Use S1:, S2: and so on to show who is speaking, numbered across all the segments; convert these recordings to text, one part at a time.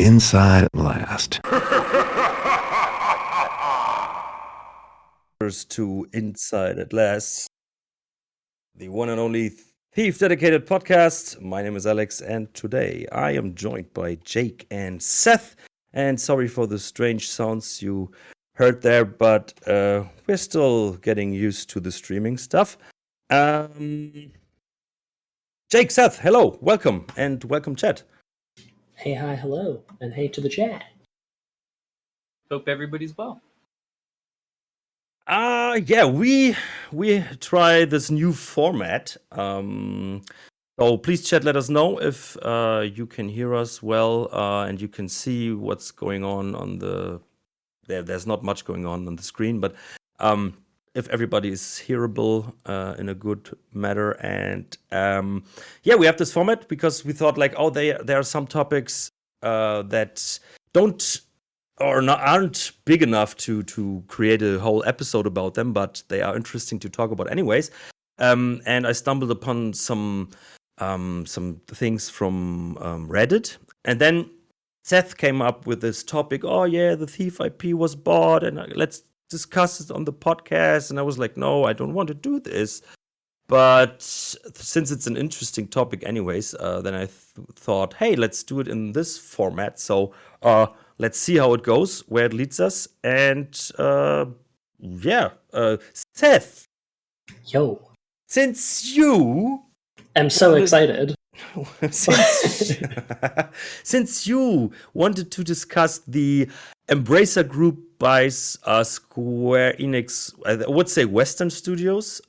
S1: inside at last.
S2: To Inside at Last, the one and only thief dedicated podcast. My name is Alex, and today I am joined by Jake and Seth. And sorry for the strange sounds you heard there, but we're still getting used to the streaming stuff. Jake, Seth, hello, welcome, and welcome, chat.
S3: Hey, hi, hello, and hey to the chat.
S4: Hope everybody's well.
S2: Yeah, we try this new format. So please, chat, let us know if you can hear us well and you can see what's going on the. There's not much going on the screen, but if everybody is hearable in a good manner, and yeah, we have this format because we thought like, oh, there are some topics that don't. Aren't big enough to create a whole episode about them, but they are interesting to talk about anyways. And I stumbled upon some things from Reddit, and then Seth came up with this topic. Oh yeah, the Thief IP was bought, and let's discuss it on the podcast. And I was like, no, I don't want to do this. But since it's an interesting topic anyways, then I thought, hey, let's do it in this format. So let's see how it goes, where it leads us. And yeah, Seth.
S3: Yo.
S2: Since you...
S3: I'm so excited.
S2: Since you wanted to discuss the Embracer Group buys Square Enix, I would say Western Studios.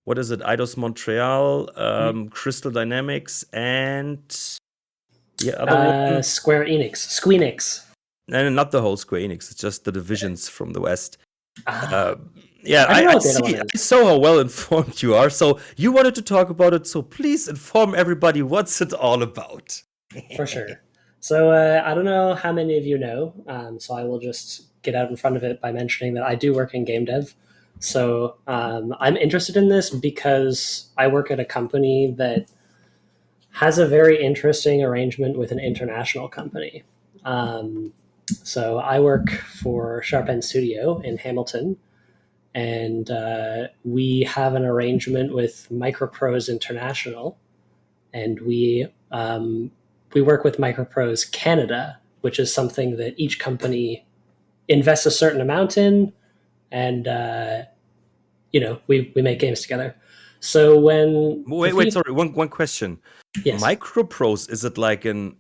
S2: What is it? Eidos Montreal, Crystal Dynamics, and the other one?
S3: Square Enix. Squeenix.
S2: No, not the whole Square Enix. It's just the divisions from the West.
S3: Yeah,
S2: I saw how well informed you are. So you wanted to talk about it. So please inform everybody what's it all about.
S3: For sure. So I don't know how many of you know. So I will just get out in front of it by mentioning that I do work in game dev. So I'm interested in this because I work at a company that has a very interesting arrangement with an international company. So I work for Sharp End Studio in Hamilton, and we have an arrangement with Microprose International, and we work with Microprose Canada, which is something that each company invests a certain amount in, and we make games together. So when
S2: sorry, one question.
S3: Yes.
S2: Microprose, is it like the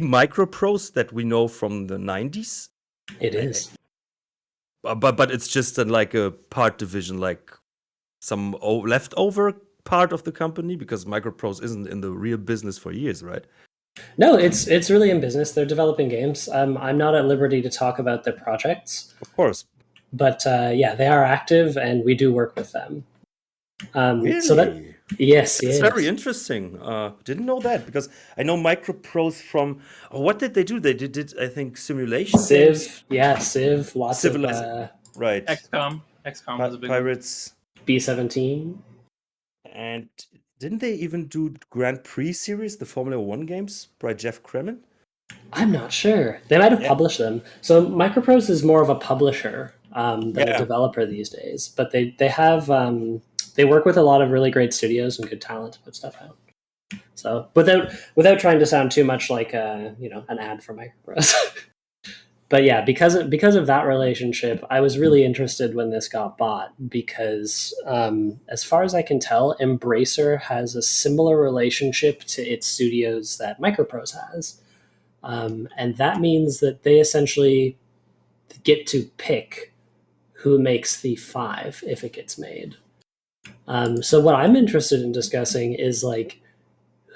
S2: Microprose that we know from the 90s?
S3: It is.
S2: But it's just like a part division, like some leftover part of the company, because Microprose isn't in the real business for years, right?
S3: No, it's really in business. They're developing games. I'm not at liberty to talk about their projects.
S2: Of course.
S3: But yeah, they are active, and we do work with them.
S2: Really?
S3: So yes.
S2: It's very interesting. Didn't know that, because I know Microprose from... what did they do? They did I think, simulation.
S3: Civ. Yeah, Civ. Lots of...
S2: right.
S4: XCOM was a big
S2: Pirates.
S3: One. B-17.
S2: And didn't they even do Grand Prix series, the Formula 1 games, by Jeff Kremen?
S3: I'm not sure. They might have published them. So Microprose is more of a publisher than a developer these days. But they have... they work with a lot of really great studios and good talent to put stuff out. So without trying to sound too much like an ad for Microprose. But yeah, because of that relationship, I was really interested when this got bought, because as far as I can tell, Embracer has a similar relationship to its studios that Microprose has. And that means that they essentially get to pick who makes Thief 5 if it gets made. So what I'm interested in discussing is like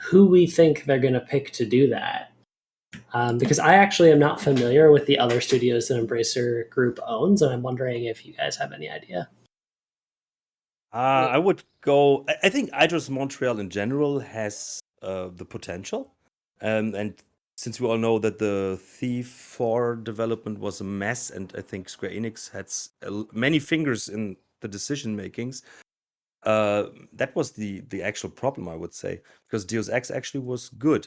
S3: who we think they're going to pick to do that. Because I actually am not familiar with the other studios that Embracer Group owns, and I'm wondering if you guys have any idea.
S2: I would go... I think Eidos Montreal in general has the potential. And since we all know that the Thief 4 development was a mess, and I think Square Enix had many fingers in the decision makings, that was the actual problem, I would say, because Deus Ex actually was good.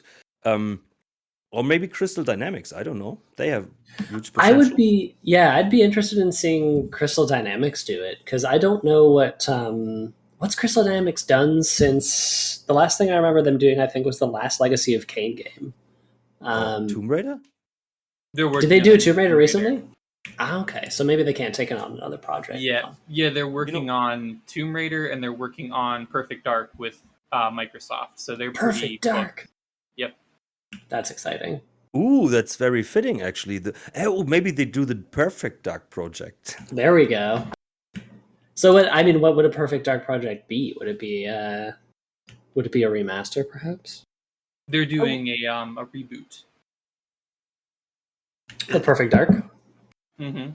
S2: Or maybe Crystal Dynamics. I don't know. They have huge potential.
S3: I'd be interested in seeing Crystal Dynamics do it, because I don't know what's Crystal Dynamics done since the last thing I remember them doing, I think, was the last Legacy of Kain game.
S2: Tomb Raider?
S3: Did they do a Tomb Raider recently? Okay, so maybe they can't take it on another project.
S4: Yeah, they're working on Tomb Raider, and they're working on Perfect Dark with Microsoft. So they're
S3: Perfect Dark.
S4: Yep,
S3: that's exciting.
S2: Ooh, that's very fitting, actually. Maybe they do the Perfect Dark project.
S3: There we go. So, what would a Perfect Dark project be? Would it be a remaster, perhaps?
S4: They're doing a reboot.
S3: The Perfect Dark.
S4: Mm-hmm.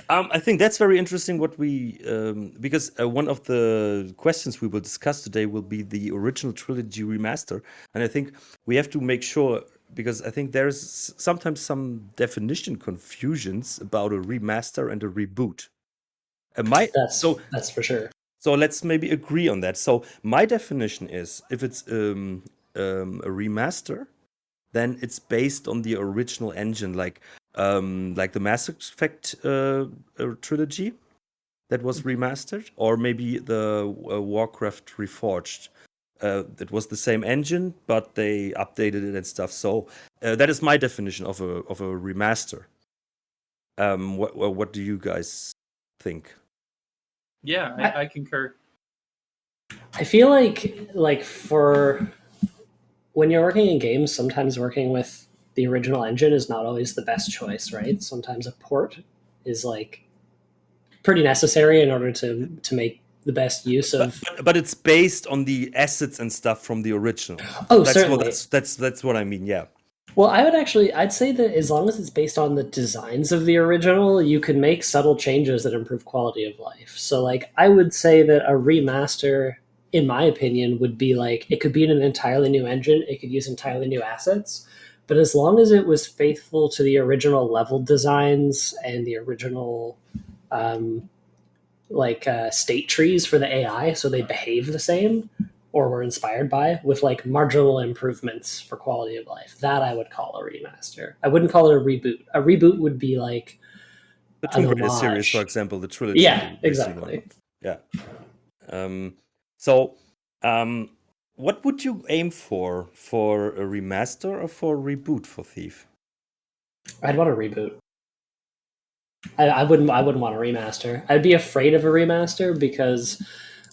S2: I think that's very interesting. Because one of the questions we will discuss today will be the original trilogy remaster, and I think we have to make sure, because I think there's sometimes some definition confusions about a remaster and a remaster.
S3: That's for sure.
S2: So let's maybe agree on that. So my definition is, if it's a remaster, then it's based on the original engine, like the Mass Effect trilogy that was remastered, or maybe the Warcraft Reforged. It was the same engine, but they updated it and stuff. So that is my definition of a remaster. What do you guys think?
S4: Yeah, I concur.
S3: I feel like for when you're working in games, sometimes working with the original engine is not always the best choice, right? Sometimes a port is like pretty necessary in order to make the best use of.
S2: But it's based on the assets and stuff from the original.
S3: Certainly.
S2: That's what I mean. Yeah.
S3: Well, I'd say that as long as it's based on the designs of the original, you can make subtle changes that improve quality of life. So, like, I would say that a remaster, in my opinion, would be like, it could be in an entirely new engine, it could use entirely new assets, but as long as it was faithful to the original level designs and the original state trees for the AI, so they behave the same or were inspired by, with like marginal improvements for quality of life, that I would call a remaster. I wouldn't call it a reboot. A reboot would be like
S2: the Tomb Raider series, for example, the trilogy.
S3: Yeah, exactly.
S2: Yeah. So, what would you aim for a remaster or for a reboot for Thief?
S3: I'd want a reboot. I wouldn't want a remaster. I'd be afraid of a remaster because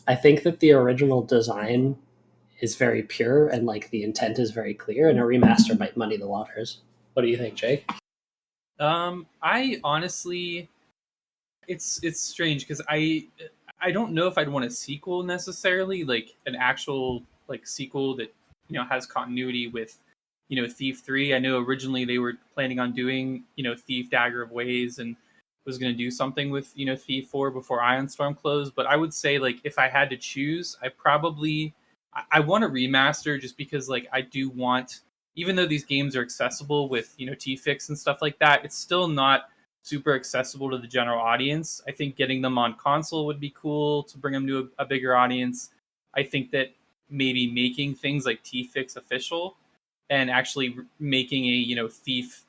S3: I think that the original design is very pure and like the intent is very clear, and a remaster might muddy the waters. What do you think, Jake?
S4: I honestly, it's strange because I don't know if I'd want a sequel necessarily, like an actual like sequel that has continuity with Thief 3. I know originally they were planning on doing Thief Dagger of Ways and was going to do something with Thief 4 before Ion Storm closed, but I would say, like, if I had to choose, I want a remaster, just because like I do want, even though these games are accessible with T-Fix and stuff like that, it's still not super accessible to the general audience. I think getting them on console would be cool to bring them to a bigger audience. I think that maybe making things like T-Fix official and actually making a Thief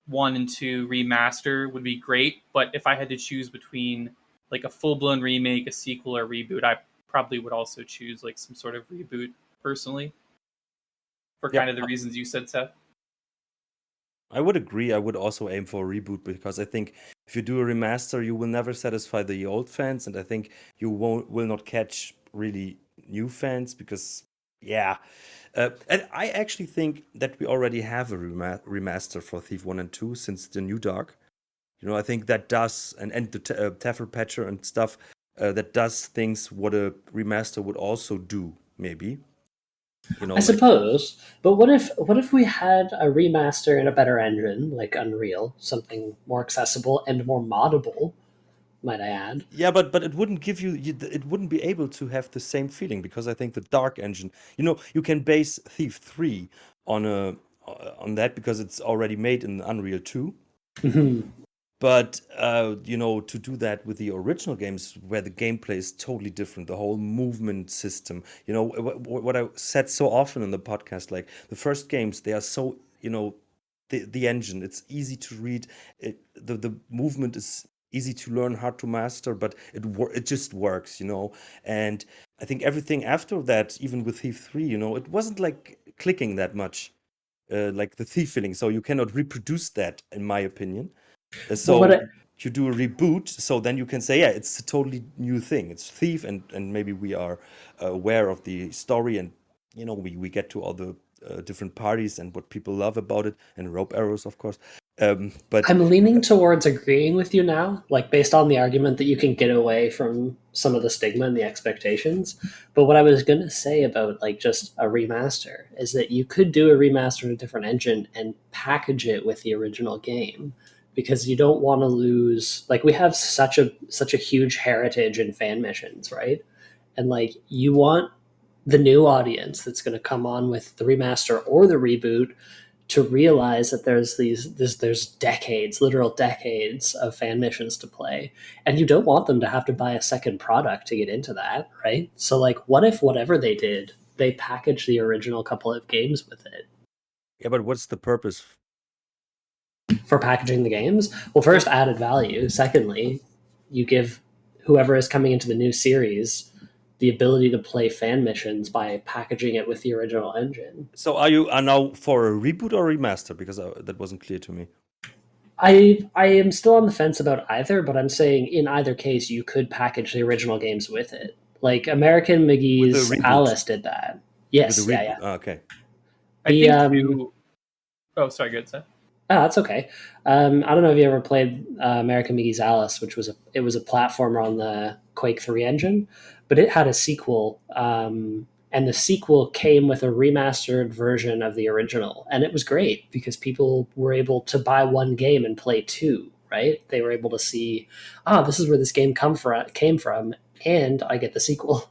S4: 1 and 2 remaster would be great. But if I had to choose between like a full-blown remake, a sequel, or a reboot, I probably would also choose like some sort of reboot personally, for kind of the reasons you said, Seth.
S2: I would agree. I would also aim for a reboot, because I think if you do a remaster, you will never satisfy the old fans, and I think you will not catch really new fans, because and I actually think that we already have a remaster for Thief 1 and 2 since the New Dark. I think that does, and the Taffer patcher and stuff, that does things what a remaster would also do, maybe.
S3: I suppose, but what if we had a remaster in a better engine, like Unreal, something more accessible and more moddable, might I add?
S2: Yeah, but it wouldn't give it wouldn't be able to have the same feeling, because I think the Dark engine, you can base Thief 3 on that, because it's already made in Unreal 2.
S3: Mm-hmm.
S2: But to do that with the original games, where the gameplay is totally different, the whole movement system. What I said so often in the podcast, like the first games, they are so the engine. It's easy to read. The movement is easy to learn, hard to master, but it just works. And I think everything after that, even with Thief 3, it wasn't like clicking that much, like the Thief feeling. So you cannot reproduce that, in my opinion.
S3: Well, what
S2: So you do a reboot, so then you can say, yeah, it's a totally new thing. It's Thief, and maybe we are aware of the story, and we get to all the different parties and what people love about it, and rope arrows, of course. But
S3: I'm leaning towards agreeing with you now, like based on the argument that you can get away from some of the stigma and the expectations. But what I was going to say about like just a remaster is that you could do a remaster in a different engine and package it with the original game, because you don't want to lose, like we have such a huge heritage in fan missions, right? And like you want the new audience that's going to come on with the remaster or the reboot to realize that there's decades, literal decades of fan missions to play, and you don't want them to have to buy a second product to get into that, right? So like, what if whatever they did, they packaged the original couple of games with it?
S2: yeah, but what's the purpose?
S3: For packaging the games, well, first, added value. Secondly, you give whoever is coming into the new series the ability to play fan missions by packaging it with the original engine.
S2: So are you now for a reboot or remaster? Because that wasn't clear to me.
S3: I am still on the fence about either, but I'm saying in either case you could package the original games with it. Like American
S2: With the
S3: McGee's
S2: reboot.
S3: Alice did that.
S2: With
S3: Yes,
S2: the
S3: yeah,
S2: reboot.
S3: yeah.
S2: Ah, okay.
S4: I
S3: The
S4: think too. Oh, sorry, good. Seth.
S3: that's okay. I don't know if you ever played American McGee's Alice, which was a platformer on the Quake 3 engine, but it had a sequel, and the sequel came with a remastered version of the original, and it was great because people were able to buy one game and play two. Right? They were able to see, this is where this game came from, and I get the sequel.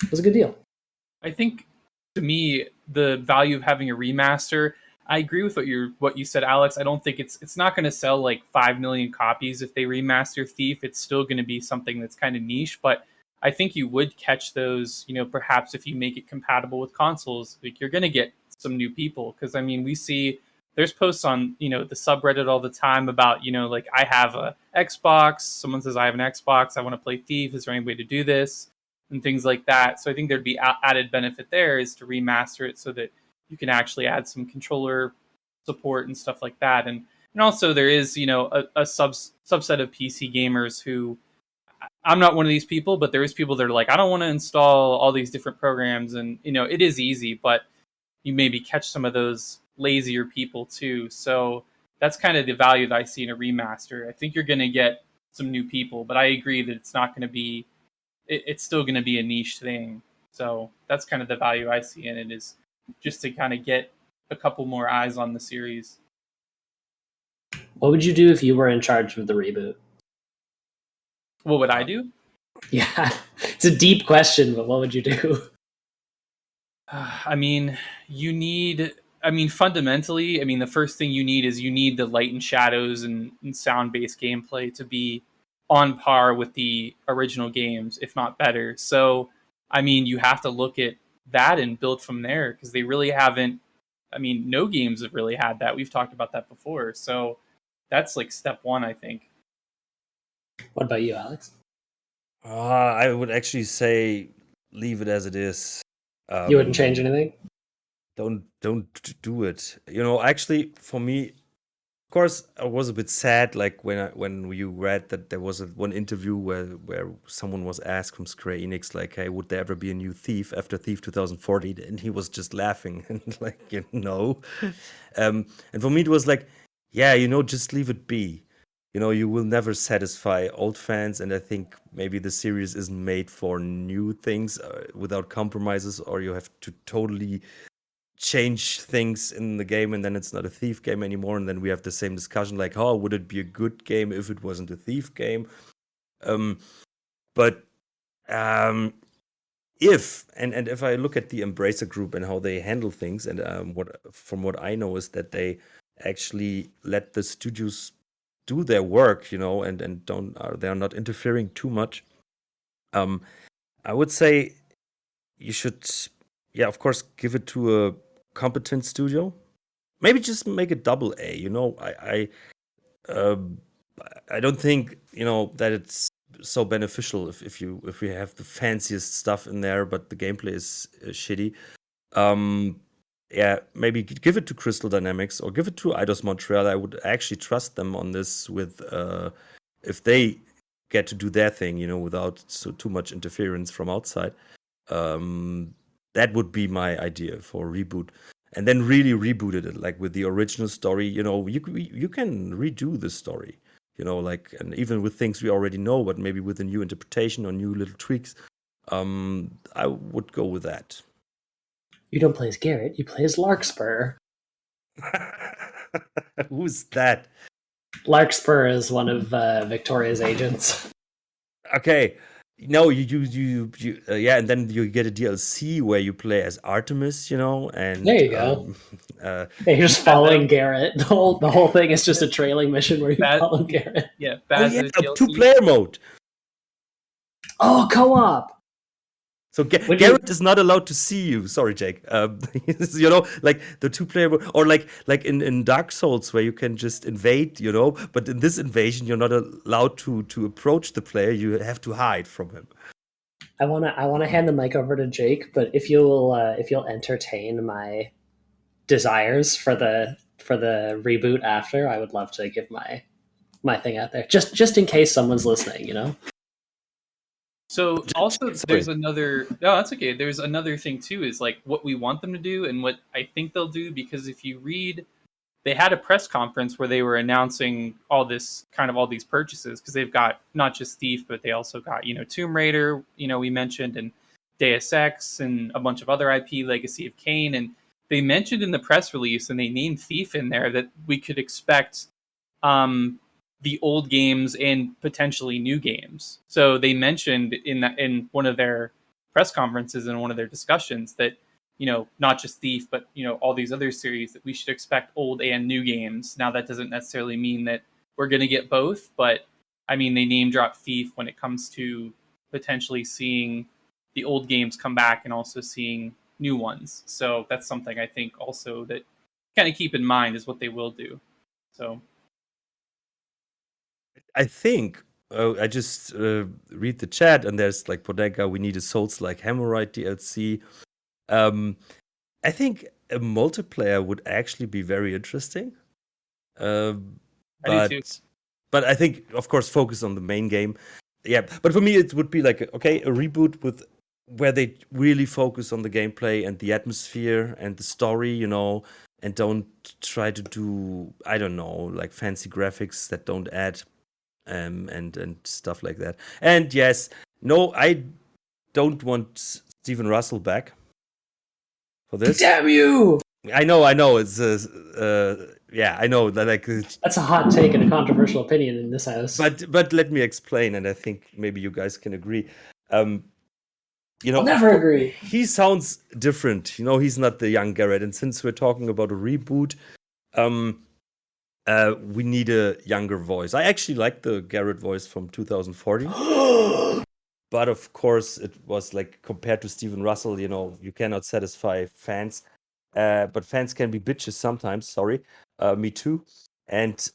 S3: It was a good deal.
S4: I think to me the value of having a remaster. I agree with what you said, Alex. I don't think it's not going to sell like 5 million copies if they remaster Thief. It's still going to be something that's kind of niche, but I think you would catch those. Perhaps if you make it compatible with consoles, like you're going to get some new people. Because I mean, we see there's posts on the subreddit all the time about like I have a Xbox. Someone says I have an Xbox. I want to play Thief. Is there any way to do this? And things like that. So I think there'd be added benefit there is to remaster it so that you can actually add some controller support and stuff like that. And also there is a subset of PC gamers who, I'm not one of these people, but there is people that are like, I don't want to install all these different programs, and it is easy, but you maybe catch some of those lazier people too. So that's kind of the value that I see in a remaster. I think you're going to get some new people, but I agree that it's not going to be it's still going to be a niche thing. So that's kind of the value I see in it, is just to kind of get a couple more eyes on the series.
S3: What would you do if you were in charge of the reboot?
S4: What would I do?
S3: Yeah, it's a deep question, but what would you do?
S4: I mean, fundamentally, the first thing you need the light and shadows and sound-based gameplay to be on par with the original games, if not better. So, you have to look at that and build from there, because they really haven't. No games have really had that. We've talked about that before. So that's like step one, I think.
S3: What about you, Alex?
S2: I would actually say leave it as it is.
S3: You wouldn't change anything?
S2: Don't do it. Actually, for me, of course, I was a bit sad, like when you read that there was one interview where someone was asked from Square Enix, like, "Hey, would there ever be a new Thief after Thief 2040?" And he was just laughing and like, no. And for me, it was like, yeah, just leave it be. You will never satisfy old fans, and I think maybe the series isn't made for new things without compromises, or you have to totally change things in the game, and then it's not a Thief game anymore, and then we have the same discussion like, oh, would it be a good game if it wasn't a Thief game? But if I look at the Embracer Group and how they handle things, and from what I know is that they actually let the studios do their work, and don't they are not interfering too much. I would say you should, yeah, of course, give it to a competent studio. Maybe just make it double A. Um, I don't think that it's so beneficial if we have the fanciest stuff in there, but the gameplay is shitty. Yeah, maybe give it to Crystal Dynamics or give it to Eidos Montreal. I would actually trust them on this with if they get to do their thing, without too much interference from outside. That would be my idea for a reboot. And then really rebooted it, like with the original story. You can redo the story, and even with things we already know, but maybe with a new interpretation or new little tweaks. I would go with that.
S3: You don't play as Garrett, you play as Larkspur.
S2: Who's that?
S3: Larkspur is one of Victoria's agents.
S2: Okay. No, you yeah, and then you get a DLC where you play as Artemis, and
S3: there you go. You're just following Garrett. The whole thing is just a trailing mission where you follow Garrett.
S4: Yeah,
S2: two-player mode.
S3: Oh, co-op.
S2: So Garrett is not allowed to see you. Sorry, Jake. Like the two-player mode, or like in Dark Souls where you can just invade, But in this invasion, you're not allowed to approach the player. You have to hide from him.
S3: I wanna hand the mic over to Jake, but if you'll entertain my desires for the reboot after, I would love to give my thing out there, just in case someone's listening,
S4: So also there's another, no, that's okay. There's another thing too, is like what we want them to do and what I think they'll do, because if you read, they had a press conference where they were announcing all these purchases, because they've got not just Thief, but they also got, Tomb Raider, we mentioned, and Deus Ex and a bunch of other IP, Legacy of Kain. And they mentioned in the press release, and they named Thief in there, that we could expect the old games and potentially new games. So they mentioned in one of their press conferences and one of their discussions that, not just Thief, but, all these other series, that we should expect old and new games. Now, that doesn't necessarily mean that we're going to get both, but I mean, they name drop Thief when it comes to potentially seeing the old games come back and also seeing new ones. So that's something I think also that kind of keep in mind is what they will do. So
S2: I think I just read the chat, and there's like Bodega, we need a Souls-like Hemorrhoid DLC. I think a multiplayer would actually be very interesting. But I think, of course, focus on the main game. Yeah, but for me, it would be like a reboot where they really focus on the gameplay and the atmosphere and the story, and don't try to do, I don't know, like fancy graphics that don't add. And stuff like that. And yes, no, I don't want Stephen Russell back for this.
S3: Damn you!
S2: I know. It's yeah, I know that
S3: that's a hot take and a controversial opinion in this house.
S2: But let me explain, and I think maybe you guys can agree.
S3: I'll never agree.
S2: He sounds different. He's not the young Garrett, and since we're talking about a reboot, we need a younger voice. I actually like the Garrett voice from 2014. But of course, it was like, compared to Stephen Russell, you cannot satisfy fans. But fans can be bitches sometimes. Sorry. Me too. And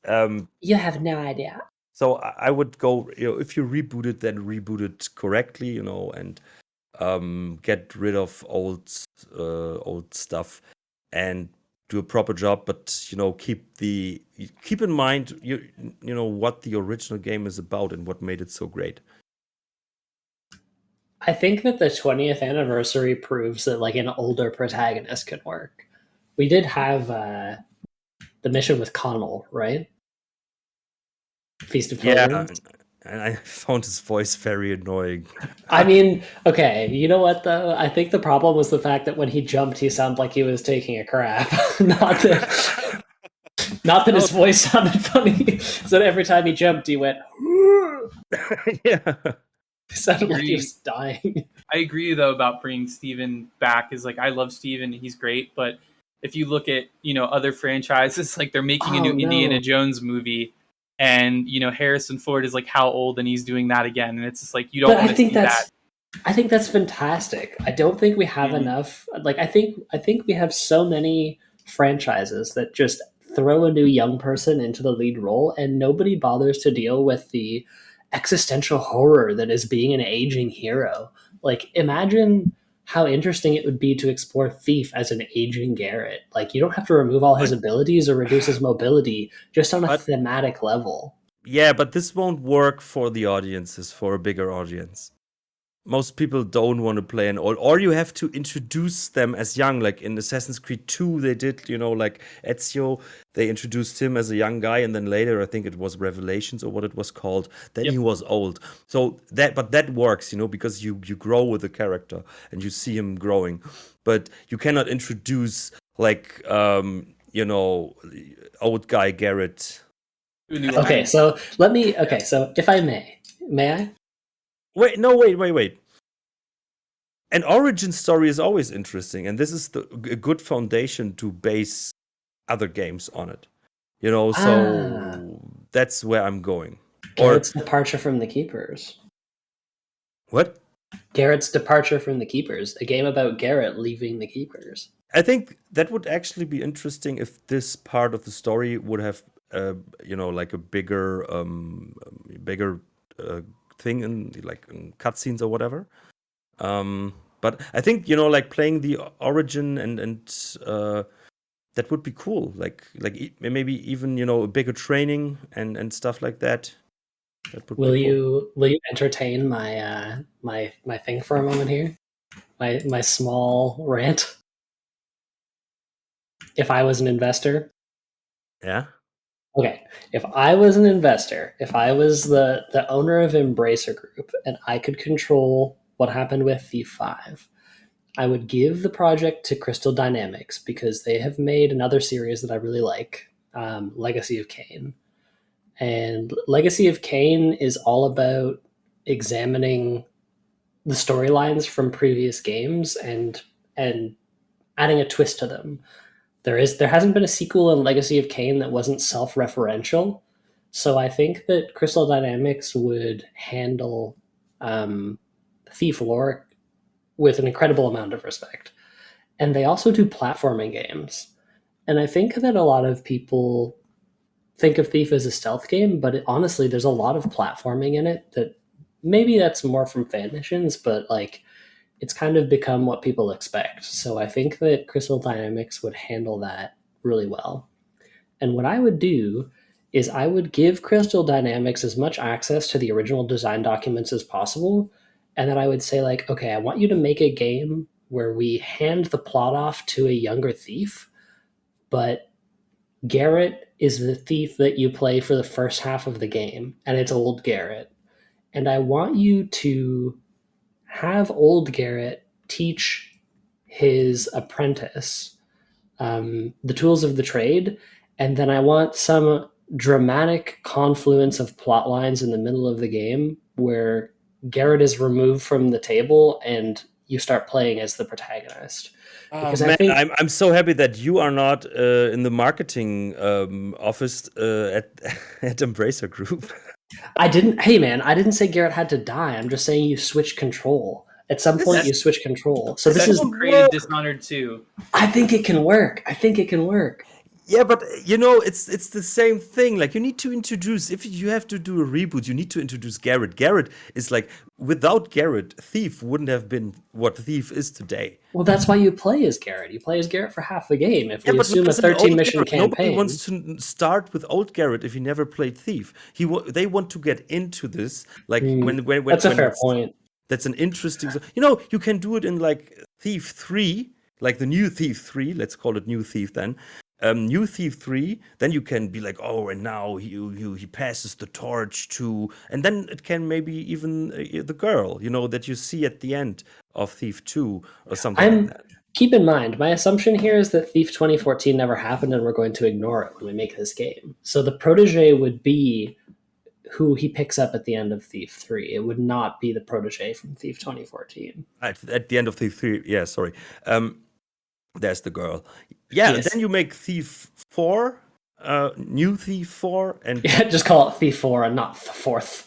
S3: you have no idea.
S2: So I would go, if you reboot it, then reboot it correctly, and get rid of old stuff and do a proper job, but keep in mind what the original game is about and what made it so great.
S3: I think that the 20th anniversary proves that like an older protagonist can work. We did have the mission with Connell, right? Feast of Pilgrims.
S2: Yeah, and I found his voice very annoying.
S3: I mean, okay, you know what though? I think the problem was the fact that when he jumped, he sounded like he was taking a crap. Not that his voice sounded funny. So every time he jumped, he went.
S2: Yeah.
S3: It sounded like he was dying.
S4: I agree though about bringing Steven back. Is like, I love Steven, he's great, but if you look at other franchises, like they're making a new Indiana Jones movie, and Harrison Ford is like how old, and he's doing that again, and it's just like you don't want to see that.
S3: I think that's fantastic. I don't think we have enough. Like, I think we have so many franchises that just throw a new young person into the lead role, and nobody bothers to deal with the existential horror that is being an aging hero. Like, imagine how interesting it would be to explore Thief as an aging Garrett. Like, you don't have to remove all his abilities or reduce his mobility, just on a thematic level.
S2: Yeah, but this won't work for the audiences, for a bigger audience. Most people don't want to play an old, or you have to introduce them as young. Like in Assassin's Creed 2, they did, like Ezio, they introduced him as a young guy, and then later, I think it was Revelations or what it was called, then he was old. So that works, because you grow with the character and you see him growing. But you cannot introduce like old guy Garrett.
S3: Okay, so so if I may I?
S2: Wait. An origin story is always interesting, and this is a good foundation to base other games on it. So that's where I'm going.
S3: Garrett's departure from the Keepers.
S2: What?
S3: Garrett's departure from the Keepers, a game about Garrett leaving the Keepers.
S2: I think that would actually be interesting if this part of the story would have, like a bigger thing in cutscenes or whatever. But I think like playing the origin and that would be cool. Like maybe even a bigger training and stuff like that.
S3: Will you entertain my my thing for a moment here? My small rant. If I was an investor.
S2: Yeah.
S3: Okay. If I was an investor, if I was the owner of Embracer Group, and I could control what happened with Thief 5, I would give the project to Crystal Dynamics because they have made another series that I really like, Legacy of Kain. And Legacy of Kain is all about examining the storylines from previous games and adding a twist to them. There hasn't been a sequel in Legacy of Kain that wasn't self-referential, so I think that Crystal Dynamics would handle Thief lore with an incredible amount of respect. And they also do platforming games. And I think that a lot of people think of Thief as a stealth game, but honestly, there's a lot of platforming in it that maybe that's more from fan missions, but like it's kind of become what people expect. So I think that Crystal Dynamics would handle that really well. And what I would do is I would give Crystal Dynamics as much access to the original design documents as possible. And then I would say, like, okay, I want you to make a game where we hand the plot off to a younger thief, but Garrett is the thief that you play for the first half of the game, and it's old Garrett. And I want you to have old Garrett teach his apprentice the tools of the trade, and then I want some dramatic confluence of plot lines in the middle of the game where Garrett is removed from the table and you start playing as the protagonist.
S2: Because I think I'm so happy that you are not in the marketing office at Embracer Group.
S3: I didn't say Garrett had to die. I'm just saying you switch control. At some point, you switch control. So this is
S4: created Dishonored 2.
S3: I think it can work.
S2: Yeah, but it's the same thing. Like you need to introduce. If you have to do a reboot, you need to introduce Garrett. Garrett is like without Garrett, Thief wouldn't have been what Thief is today.
S3: Well, that's why you play as Garrett. You play as Garrett for half the game. If we assume a 13-mission campaign,
S2: nobody wants to start with old Garrett if he never played Thief. They want to get into this. Like when
S3: that's a fair point.
S2: That's an interesting. You can do it in like Thief 3, like the new Thief 3. Let's call it New Thief then. New Thief 3, then you can be like, oh, and now he passes the torch to, and then it can maybe even the girl, that you see at the end of Thief 2 or something like that.
S3: Keep in mind, my assumption here is that Thief 2014 never happened and we're going to ignore it when we make this game. So the protege would be who he picks up at the end of Thief 3. It would not be the protege from Thief 2014.
S2: At the end of Thief 3, yeah, sorry. There's the girl. Yeah, yes. Then you make Thief 4, New Thief 4 and
S3: Yeah, just call it Thief 4 and not the fourth.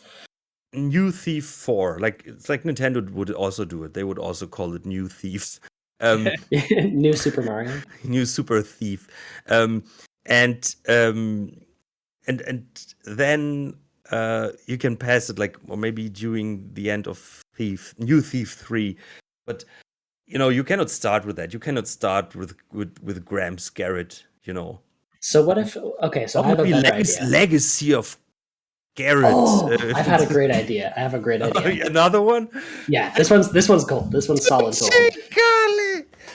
S2: New Thief 4. Like it's like Nintendo would also do it. They would also call it New Thieves.
S3: New Super Mario.
S2: New Super Thief. And then you can pass it like, or maybe during the end of New Thief 3. But you cannot start with that. You cannot start with Gramps Garrett.
S3: So what if? Okay, so I have a better idea.
S2: Legacy of Garrett.
S3: Oh, I've had a great idea. I have a great idea.
S2: Another one?
S3: Yeah, this one's gold. This one's solid gold.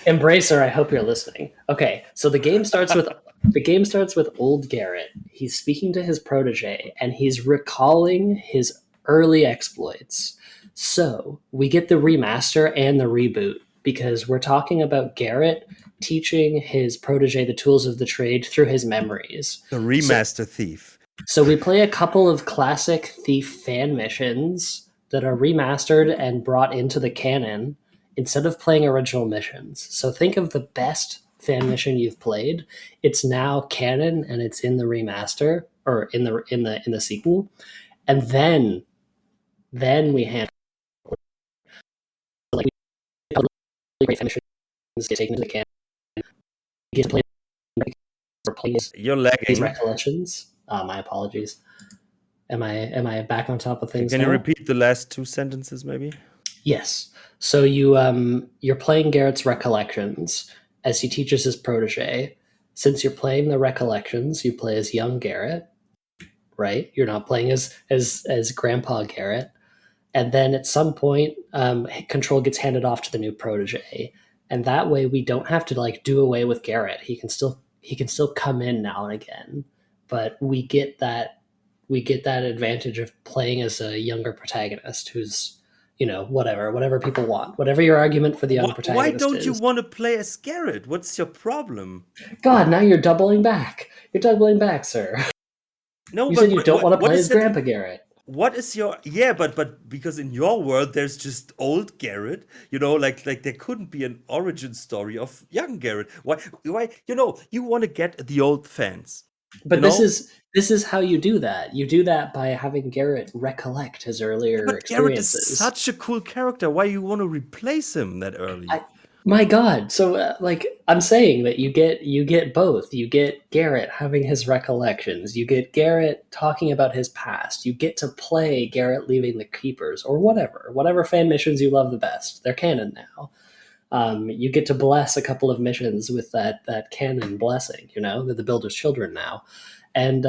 S3: Embracer, I hope you're listening. Okay, so the game starts with old Garrett. He's speaking to his protege, and he's recalling his early exploits. So we get the remaster and the reboot because we're talking about Garrett teaching his protege the tools of the trade through his memories.
S2: The remaster Thief.
S3: So we play a couple of classic Thief fan missions that are remastered and brought into the canon instead of playing original missions. So think of the best fan mission you've played. It's now canon and it's in the remaster or in the sequel, and then we handle like great fan missions get taken to the canon. You get to play replace
S2: You're lagging.
S3: these recollections. My apologies. Am I back on top of things?
S2: Can you repeat the last two sentences, maybe?
S3: Yes. So you're playing Garrett's recollections as he teaches his protege. Since you're playing the recollections, you play as young Garrett, right? You're not playing as Grandpa Garrett. And then at some point, control gets handed off to the new protege, and that way we don't have to like do away with Garrett. He can still come in now and again, but we get that advantage of playing as a younger protagonist who's whatever people want, whatever your argument for the young protagonist
S2: Why don't
S3: is.
S2: you want to play as Garrett? What's your problem?
S3: God, now you're doubling back. You're doubling back, sir.
S2: No,
S3: You said you don't want to play as Grandpa Garrett.
S2: What is your but because in your world there's just old Garrett, like there couldn't be an origin story of young Garrett. Why you want to get the old fans.
S3: But this is how you do that. You do that by having Garrett recollect his earlier
S2: but
S3: experiences.
S2: Garrett is such a cool character. Why you want to replace him that early?
S3: My God! So, I'm saying that you get both. You get Garrett having his recollections. You get Garrett talking about his past. You get to play Garrett leaving the Keepers or whatever fan missions you love the best. They're canon now. You get to bless a couple of missions with that canon blessing. They're the Builder's Children now, and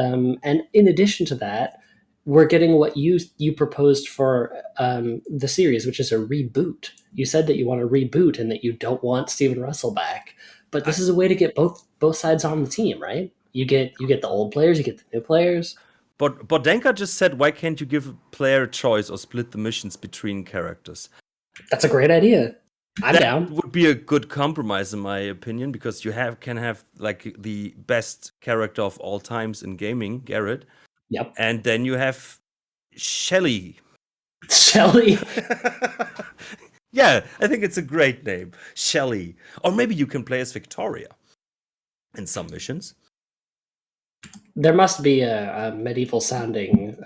S3: in addition to that, we're getting what you proposed for the series, which is a reboot. You said that you want a reboot and that you don't want Steven Russell back, but this is a way to get both sides on the team, right? You get the old players, you get the new players.
S2: But Bodenka just said, why can't you give a player a choice or split the missions between characters?
S3: That's a great idea. I'm down.
S2: That would be a good compromise, in my opinion, because you can have like the best character of all times in gaming, Garrett.
S3: Yep.
S2: And then you have Shelly.
S3: Shelly.
S2: Yeah, I think it's a great name, Shelly. Or maybe you can play as Victoria in some missions.
S3: There must be a medieval-sounding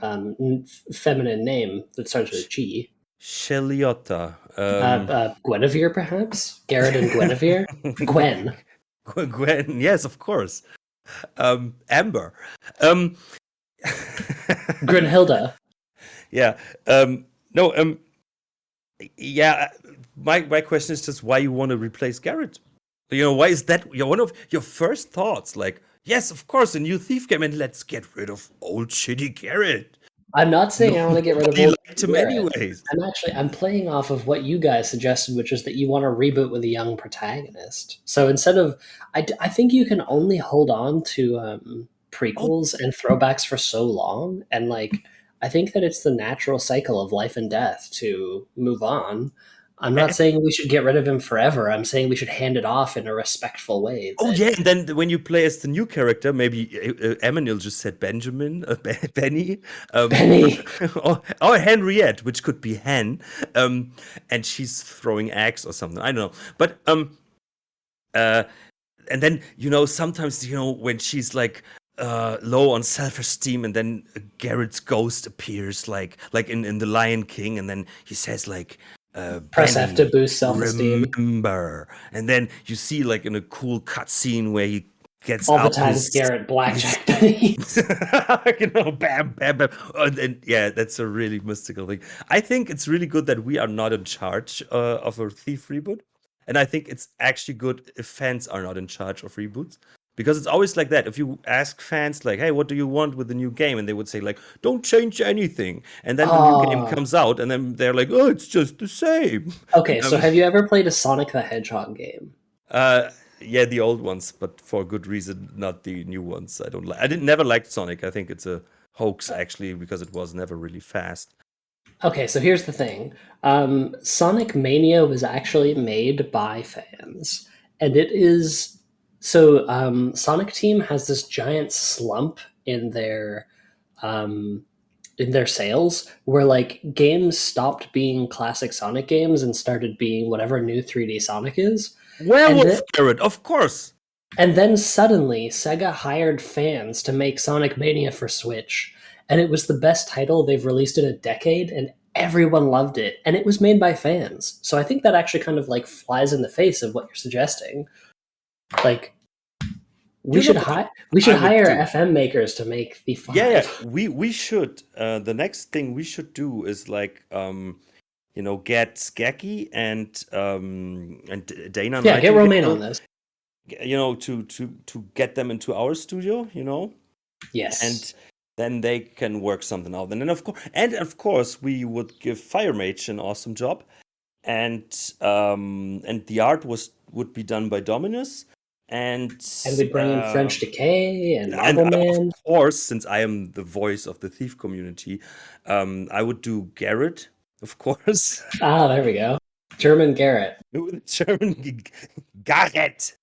S3: feminine name that starts with G.
S2: Shellyotta.
S3: Guinevere, perhaps? Garrett and Guinevere? Gwen.
S2: Gwen, yes, of course. Amber.
S3: Grunhilda.
S2: Yeah. No. Yeah. My question is just why you want to replace Garrett. Why is that one of your first thoughts? Like, yes, of course, a new Thief game, and let's get rid of old shitty Garrett.
S3: I'm not saying I want to get rid of old
S2: liked him anyways.
S3: I'm playing off of what you guys suggested, which is that you want to reboot with a young protagonist. So instead of, I think you can only hold on to prequels and throwbacks for so long, and I think that it's the natural cycle of life and death to move on. I'm not saying we should get rid of him forever. I'm saying we should hand it off in a respectful way.
S2: Oh, yeah. And then when you play as the new character, maybe Emmanuel just said Benjamin, Benny.
S3: Benny.
S2: or Henriette, which could be Hen. And she's throwing eggs or something. I don't know. But, and then, sometimes, when she's like, low on self-esteem, and then Garrett's ghost appears, like in the Lion King, and then he says like,
S3: Press F to
S2: Benny,
S3: boost self-esteem.
S2: remember, and then you see like in a cool cutscene where he gets
S3: All the
S2: out
S3: times Garrett blackjack Benny.
S2: bam, bam, bam. And yeah, that's a really mystical thing. I think it's really good that we are not in charge of a Thief reboot, and I think it's actually good if fans are not in charge of reboots. Because it's always like that. If you ask fans, like, "Hey, what do you want with the new game?" and they would say, like, "Don't change anything," and then the new game comes out, and then they're like, "Oh, it's just the same."
S3: Okay, so have you ever played a Sonic the Hedgehog game?
S2: Yeah, the old ones, but for good reason, not the new ones. I don't like. I didn't never liked Sonic. I think it's a hoax actually because it was never really fast.
S3: Okay, so here's the thing. Sonic Mania was actually made by fans, and it is so Sonic Team has this giant slump um, in their sales where like games stopped being classic Sonic games and started being whatever new 3D Sonic is.
S2: Werewolf Garrett, of course.
S3: And then suddenly Sega hired fans to make Sonic Mania for Switch, and it was the best title they've released in a decade, and everyone loved it, and it was made by fans. So I think that actually kind of like flies in the face of what you're suggesting. Like we should hire FM makers to the Thief 5.
S2: Yeah, we should. The next thing we should do is like get Skeki and Dana.
S3: Yeah, get Romain on this.
S2: To get them into our studio.
S3: Yes,
S2: and then they can work something out. And then of course we would give Firemage an awesome job, and the art would be done by Dominus, and
S3: we'd bring in French Decay and
S2: Marbleman. Of course, since I am the voice of the Thief community, I would do Garrett, of course.
S3: Ah, there we go, German Garrett.
S2: German Garrett.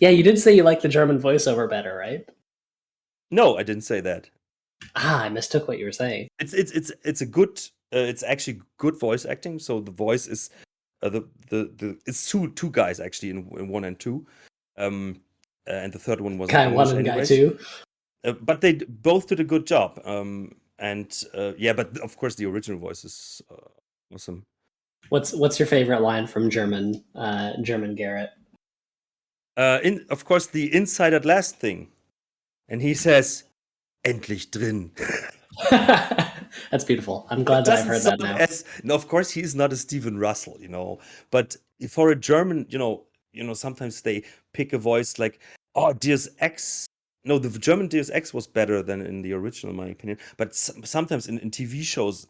S3: Yeah, you did say you like the German voiceover better, right?
S2: No, I didn't say that.
S3: I mistook what you were saying.
S2: It's a good. It's actually good voice acting. So the voice is it's two guys actually in 1 and 2, and the third one was
S3: Guy 1 and Guy 2.
S2: But they both did a good job. But of course the original voice is awesome.
S3: What's your favorite line from German Garrett?
S2: Of course the inside at last thing, and he says, "Endlich drin."
S3: That's beautiful. I'm glad that I've heard that now.
S2: No, of course he's not a Stephen Russell, but for a German, sometimes they pick a voice like, oh, Deus Ex. No, the German Deus Ex was better than in the original, in my opinion. But sometimes in TV shows,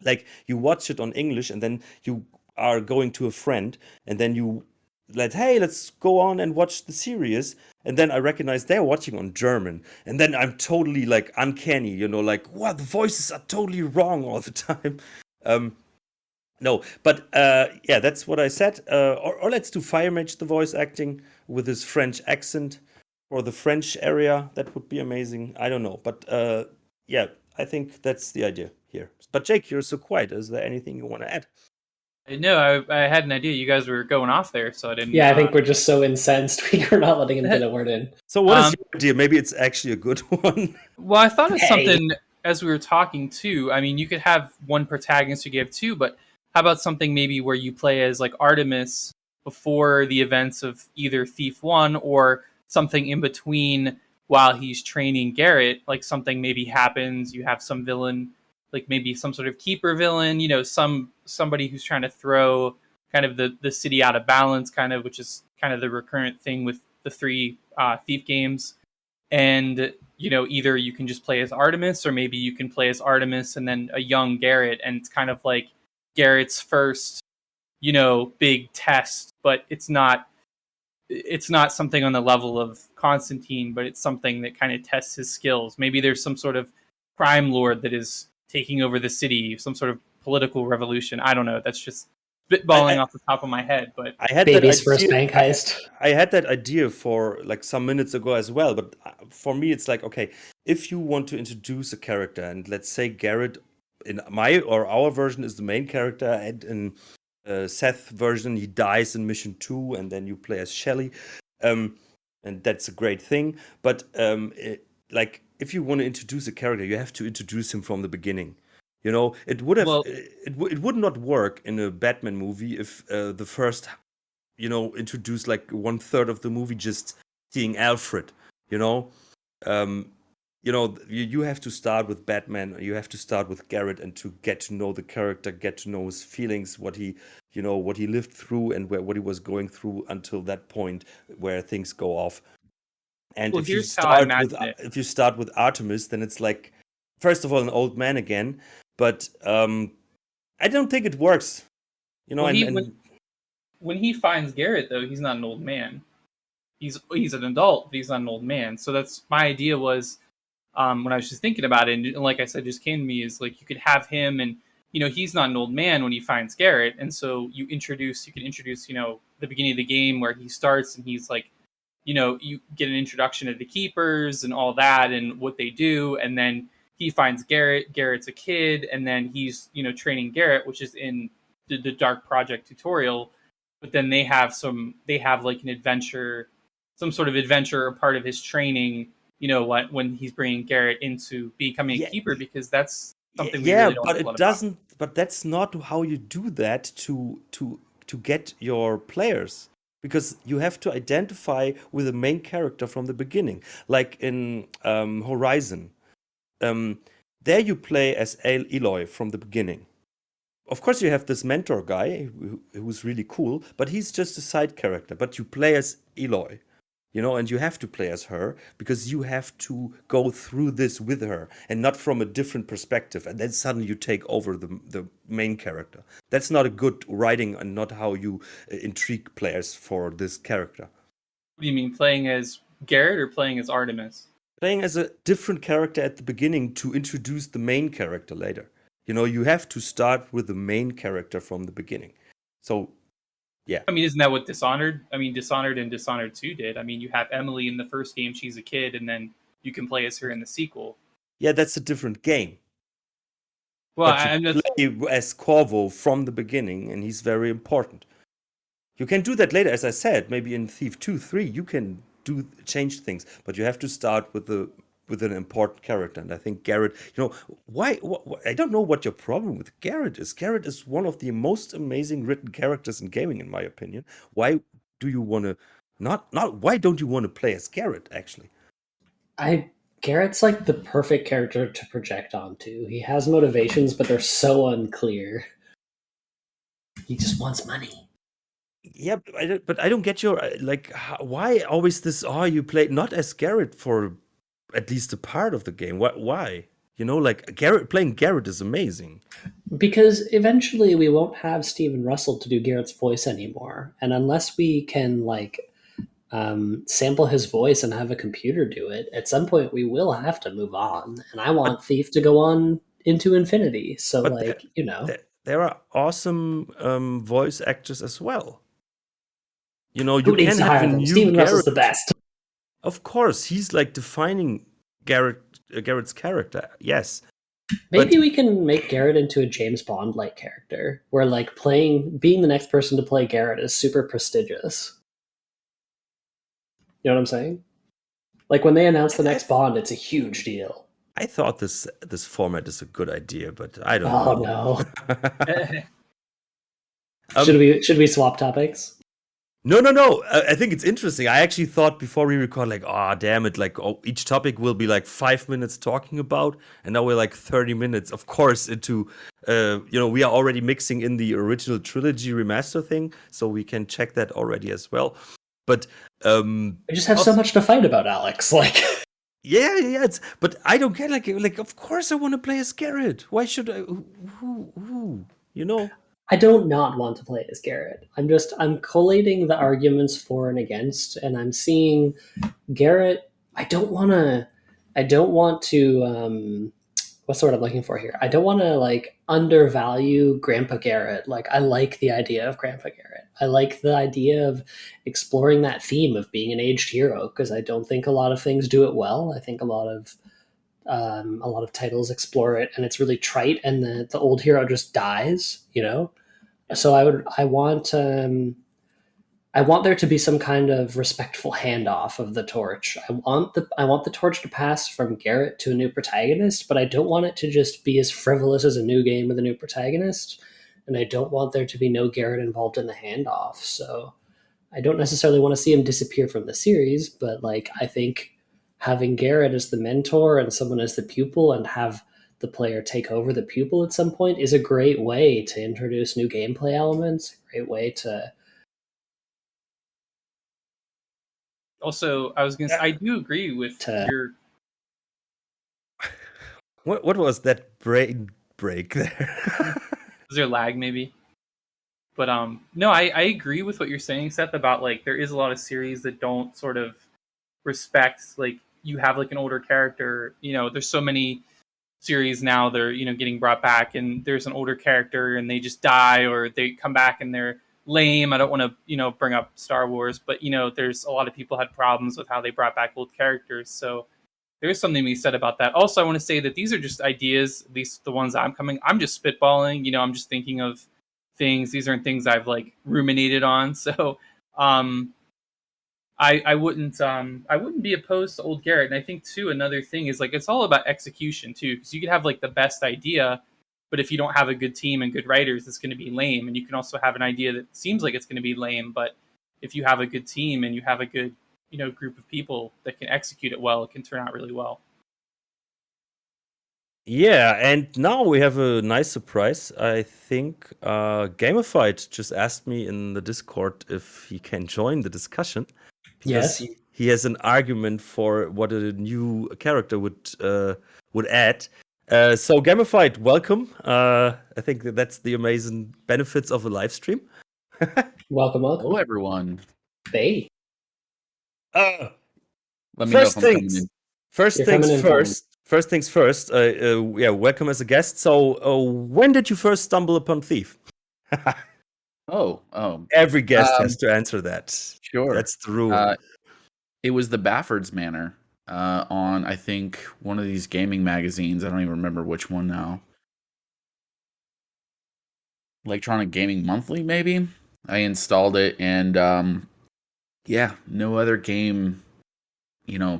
S2: like you watch it on English and then you are going to a friend and then you hey, let's go on and watch the series. And then I recognize they're watching on German. And then I'm totally like uncanny, like, wow, the voices are totally wrong all the time. No, but yeah, that's what I said. Or let's do Firemage the voice acting with his French accent for the French area. That would be amazing. I don't know. But yeah, I think that's the idea here. But Jake, you're so quiet. Is there anything you want to add?
S4: No, I had an idea. You guys were going off there, so I didn't.
S3: Yeah, I think we're just so incensed we are not letting him get a word in.
S2: So what is your idea? Maybe it's actually a good one.
S4: Well, I thought of something as we were talking too. I mean, you could have one protagonist you give two, but how about something maybe where you play as like Artemis before the events of either Thief 1 or something in between while he's training Garrett? Like something maybe happens, you have some villain, like maybe some sort of keeper villain, somebody who's trying to throw kind of the city out of balance, kind of, which is kind of the recurrent thing with the 3 Thief games. And, either you can just play as Artemis, or maybe you can play as Artemis and then a young Garrett, and it's kind of like Garrett's first, big test, but it's not something on the level of Constantine, but it's something that kind of tests his skills. Maybe there's some sort of crime lord that is taking over the city, some sort of political revolution. I don't know. That's just spitballing off the top of my head. But
S3: I had Baby's first bank heist.
S2: I had that idea for like some minutes ago as well. But for me, it's like, okay, if you want to introduce a character, and let's say Garrett in our version is the main character, and in Seth version he dies in mission 2, and then you play as Shelly. and that's a great thing. But like, if you want to introduce a character, you have to introduce him from the beginning. You know, it would have
S4: Well,
S2: it would not work in a Batman movie if the first, introduced like 1/3 of the movie just seeing Alfred. You know, um, you have to start with Batman. You have to start with Garrett, and to get to know the character, get to know his feelings, what he lived through, and what he was going through until that point where things go off. And
S4: well, here's how I imagine it.
S2: if you start with Artemis, then it's like, first of all, an old man again. But I don't think it works.
S4: Well,
S2: And
S4: when he finds Garrett, though, he's not an old man. He's an adult, but he's not an old man. So that's my idea was, when I was just thinking about it, and like I said, just came to me is like you could have him, and he's not an old man when he finds Garrett, and so you can introduce the beginning of the game where he starts and he's like, you get an introduction to the keepers and all that and what they do, and then he finds Garrett. Garrett's a kid, and then he's training Garrett, which is in the Dark Project tutorial. But then they have like an adventure, some sort of adventure or part of his training. When he's bringing Garrett into becoming a
S2: yeah,
S4: keeper, because that's something we
S2: yeah,
S4: really don't
S2: but
S4: know a lot
S2: it
S4: about.
S2: doesn't. But that's not how you do that to get your players, because you have to identify with the main character from the beginning, like in Horizon. Um, there you play as Eloy from the beginning. Of course, you have this mentor guy who's really cool, but he's just a side character. But you play as Eloy, and you have to play as her because you have to go through this with her and not from a different perspective. And then suddenly you take over the main character. That's not a good writing and not how you intrigue players for this character.
S4: What do you mean, playing as Garrett or playing as Artemis?
S2: Playing as a different character at the beginning to introduce the main character later. You have to start with the main character from the beginning. So, yeah.
S4: I mean, isn't that what Dishonored? I mean, Dishonored and Dishonored 2 did. I mean, you have Emily in the first game; she's a kid, and then you can play as her in the sequel.
S2: Yeah, that's a different game.
S4: Well,
S2: But you
S4: I'm just
S2: play as Corvo from the beginning, and he's very important. You can do that later, as I said. Maybe in Thief 2, 3, you can change things, but you have to start with an important character. And I think Garrett, why I don't know what your problem with Garrett is. Garrett is one of the most amazing written characters in gaming, in my opinion. Why do you want to why don't you want to play as Garrett, actually?
S3: Garrett's like the perfect character to project onto. He has motivations, but they're so unclear. He just wants money.
S2: Yeah, but I don't get your why always this? Oh, you play not as Garrett for at least a part of the game. Why? Like playing Garrett is amazing.
S3: Because eventually we won't have Steven Russell to do Garrett's voice anymore, and unless we can sample his voice and have a computer do it, at some point we will have to move on. And I want Thief to go on into infinity. So,
S2: But there are awesome voice actors as well. You
S3: who needs
S2: can
S3: to
S2: have
S3: hire
S2: a
S3: them?
S2: new
S3: Steven Russell's
S2: Garrett.
S3: the best.
S2: Of course, he's like defining Garrett's character. Yes.
S3: Maybe we can make Garrett into a James Bond-like character, where being the next person to play Garrett is super prestigious. You know what I'm saying? Like when they announce the next Bond, it's a huge deal.
S2: I thought this format is a good idea, but I don't
S3: know.
S2: No.
S3: Should we swap topics?
S2: No. I think it's interesting. I actually thought before we record, like, oh, damn it, like, each topic will be like 5 minutes talking about, and now we're like 30 minutes, of course, into, we are already mixing in the original trilogy remaster thing, so we can check that already as well. But
S3: I just have so much to fight about, Alex. Like,
S2: yeah. But I don't get like. Of course, I want to play as Garrett. Why should I? Who?
S3: I don't not want to play as Garrett. I'm collating the arguments for and against, and I'm seeing Garrett. I don't want to. What's the word I'm looking for here? I don't want to undervalue Grandpa Garrett. I like the idea of Grandpa Garrett. I like the idea of exploring that theme of being an aged hero, because I don't think a lot of things do it well. I think a lot of titles explore it, and it's really trite, and the old hero just dies. So I want I want there to be some kind of respectful handoff of the torch. I want the torch to pass from Garrett to a new protagonist, but I don't want it to just be as frivolous as a new game with a new protagonist, and I don't want there to be no Garrett involved in the handoff. So I don't necessarily want to see him disappear from the series, but like I think having Garrett as the mentor and someone as the pupil and have the player take over the pupil at some point is a great way to introduce new gameplay elements, a great way to
S4: Also, I was gonna say, I do agree with your.
S2: What was that break there?
S4: Was there lag maybe? But no, I agree with what you're saying, Seth, about like there is a lot of series that don't sort of respect like you have like an older character. You know, there's so many series now they're getting brought back and there's an older character and they just die or they come back and they're lame. I don't want to bring up Star Wars, but there's a lot of people had problems with how they brought back old characters. So there is something to be said about that. Also, I want to say that these are just ideas, at least the ones I'm just spitballing. I'm just thinking of things. These aren't things I've like ruminated on. So um, I wouldn't be opposed to old Garrett. And I think too another thing is like it's all about execution too, because you could have like the best idea, but if you don't have a good team and good writers, it's going to be lame. And you can also have an idea that seems like it's going to be lame, but if you have a good team and you have a good group of people that can execute it well, it can turn out really well.
S2: Yeah, and now we have a nice surprise. I think Gamophyte just asked me in the Discord if he can join the discussion. Because
S3: yes,
S2: he has an argument for what a new character would add. So Gamophyte, welcome. I think that's the amazing benefits of a live stream.
S3: welcome.
S1: Hello, everyone.
S3: Hey,
S2: Uh,
S1: Let me know if
S2: first
S1: I'm coming
S2: things,
S1: in.
S2: first
S3: You're
S2: things
S3: coming in
S2: first. First things first. Yeah, welcome as a guest. So, when did you first stumble upon Thief?
S1: Oh,
S2: Every guest has to answer that.
S1: sure.
S2: That's the rule.
S1: It was the Baffords Manor on, I think, one of these gaming magazines. I don't even remember which one now. Electronic Gaming Monthly, maybe? I installed it, and yeah, no other game,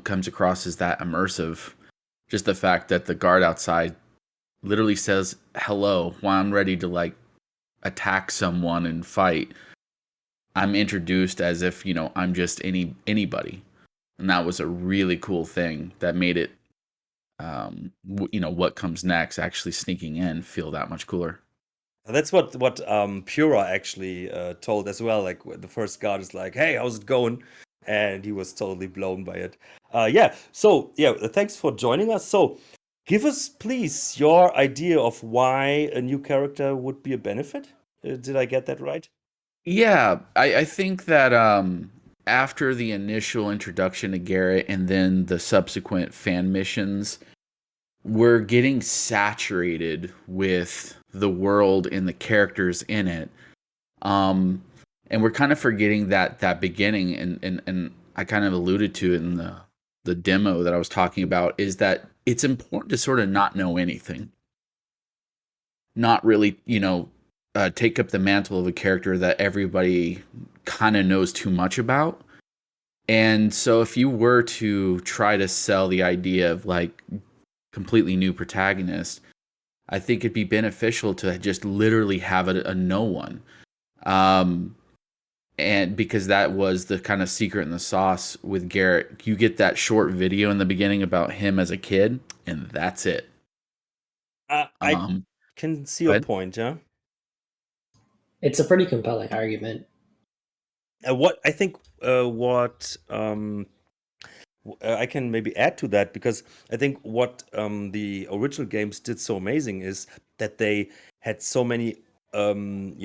S1: comes across as that immersive. Just the fact that the guard outside literally says hello while I'm ready to, like, attack someone and fight. I'm introduced as if, I'm just anybody. And that was a really cool thing that made it, what comes next, actually sneaking in, feel that much cooler.
S2: That's what Pura actually told as well. Like the first guard is like, "Hey, how's it going?" And he was totally blown by it. Yeah. So yeah, thanks for joining us. So give us please your idea of why a new character would be a benefit. Did I get that right?
S1: Yeah, I think that after the initial introduction to Garrett and then the subsequent fan missions, we're getting saturated with the world and the characters in it. And we're kind of forgetting that beginning, and I kind of alluded to it in the demo that I was talking about, is that it's important to sort of not know anything. Not really, take up the mantle of a character that everybody kind of knows too much about. And so if you were to try to sell the idea of like completely new protagonist, I think it'd be beneficial to just literally have a no one. And because that was the kind of secret in the sauce with Garrett, you get that short video in the beginning about him as a kid, and that's it.
S2: I can see your point, yeah.
S3: It's a pretty compelling argument.
S2: What I think, what I can maybe add to that, because I think what the original games did so amazing is that they had so many, open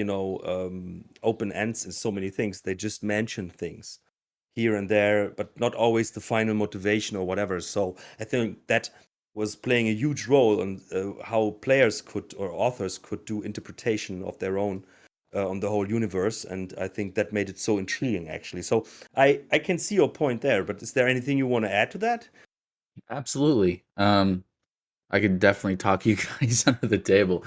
S2: ends and so many things. They just mentioned things here and there, but not always the final motivation or whatever. So I think that was playing a huge role on how players could or authors could do interpretation of their own on the whole universe, and I think that made it so intriguing, actually. So I can see your point there, but is there anything you want to add to that?
S1: Absolutely. I could definitely talk you guys under the table.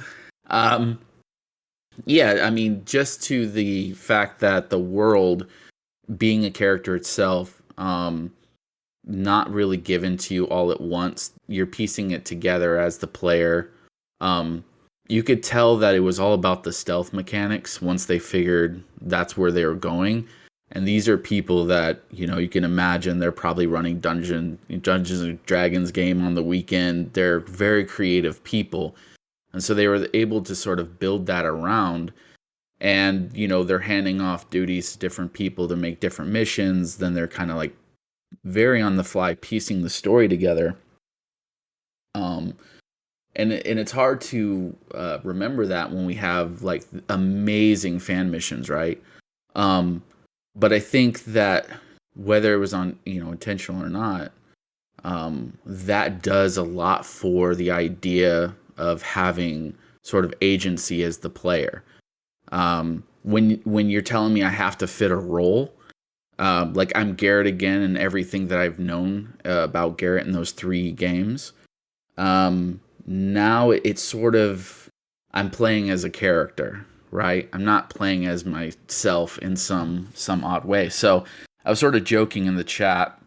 S1: Yeah, I mean, just to the fact that the world being a character itself, not really given to you all at once. You're piecing it together as the player. Um, you could tell that it was all about the stealth mechanics once they figured that's where they were going. And these are people that, you can imagine they're probably running Dungeons and Dragons game on the weekend. They're very creative people. And so they were able to sort of build that around. And, they're handing off duties to different people to make different missions. Then they're kind of like very on the fly piecing the story together. Um, and it's hard to remember that when we have like amazing fan missions, right? But I think that whether it was on intentional or not, that does a lot for the idea of having sort of agency as the player. When you're telling me I have to fit a role, like I'm Garrett again, and everything that I've known about Garrett in those 3 games. Now it's sort of I'm playing as a character, right? I'm not playing as myself in some odd way. So I was sort of joking in the chat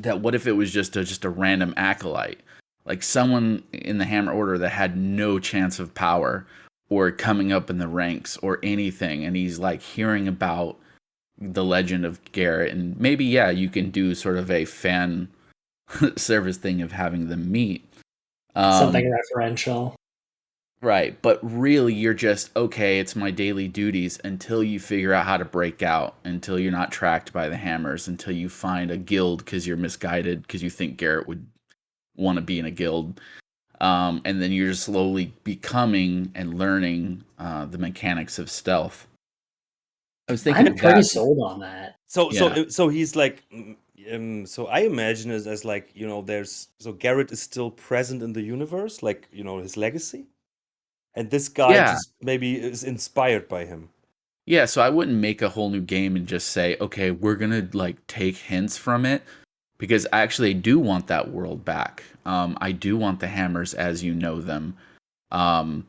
S1: that what if it was just a random acolyte, like someone in the Hammer Order that had no chance of power or coming up in the ranks or anything, and he's like hearing about the legend of Garrett, and maybe you can do sort of a fan service thing of having them meet.
S3: Something referential.
S1: Right, but really you're just okay, it's my daily duties until you figure out how to break out, until you're not tracked by the hammers, until you find a guild because you're misguided because you think Garrett would want to be in a guild. And then you're just slowly becoming and learning the mechanics of stealth. I was thinking
S3: I'm pretty sold on that.
S2: So he's like, so I imagine it as like, Garrett is still present in the universe, like, his legacy, and this guy just maybe is inspired by him.
S1: Yeah, so I wouldn't make a whole new game and just say, okay, we're gonna like take hints from it, because I actually do want that world back. I do want the hammers as you know them.
S2: And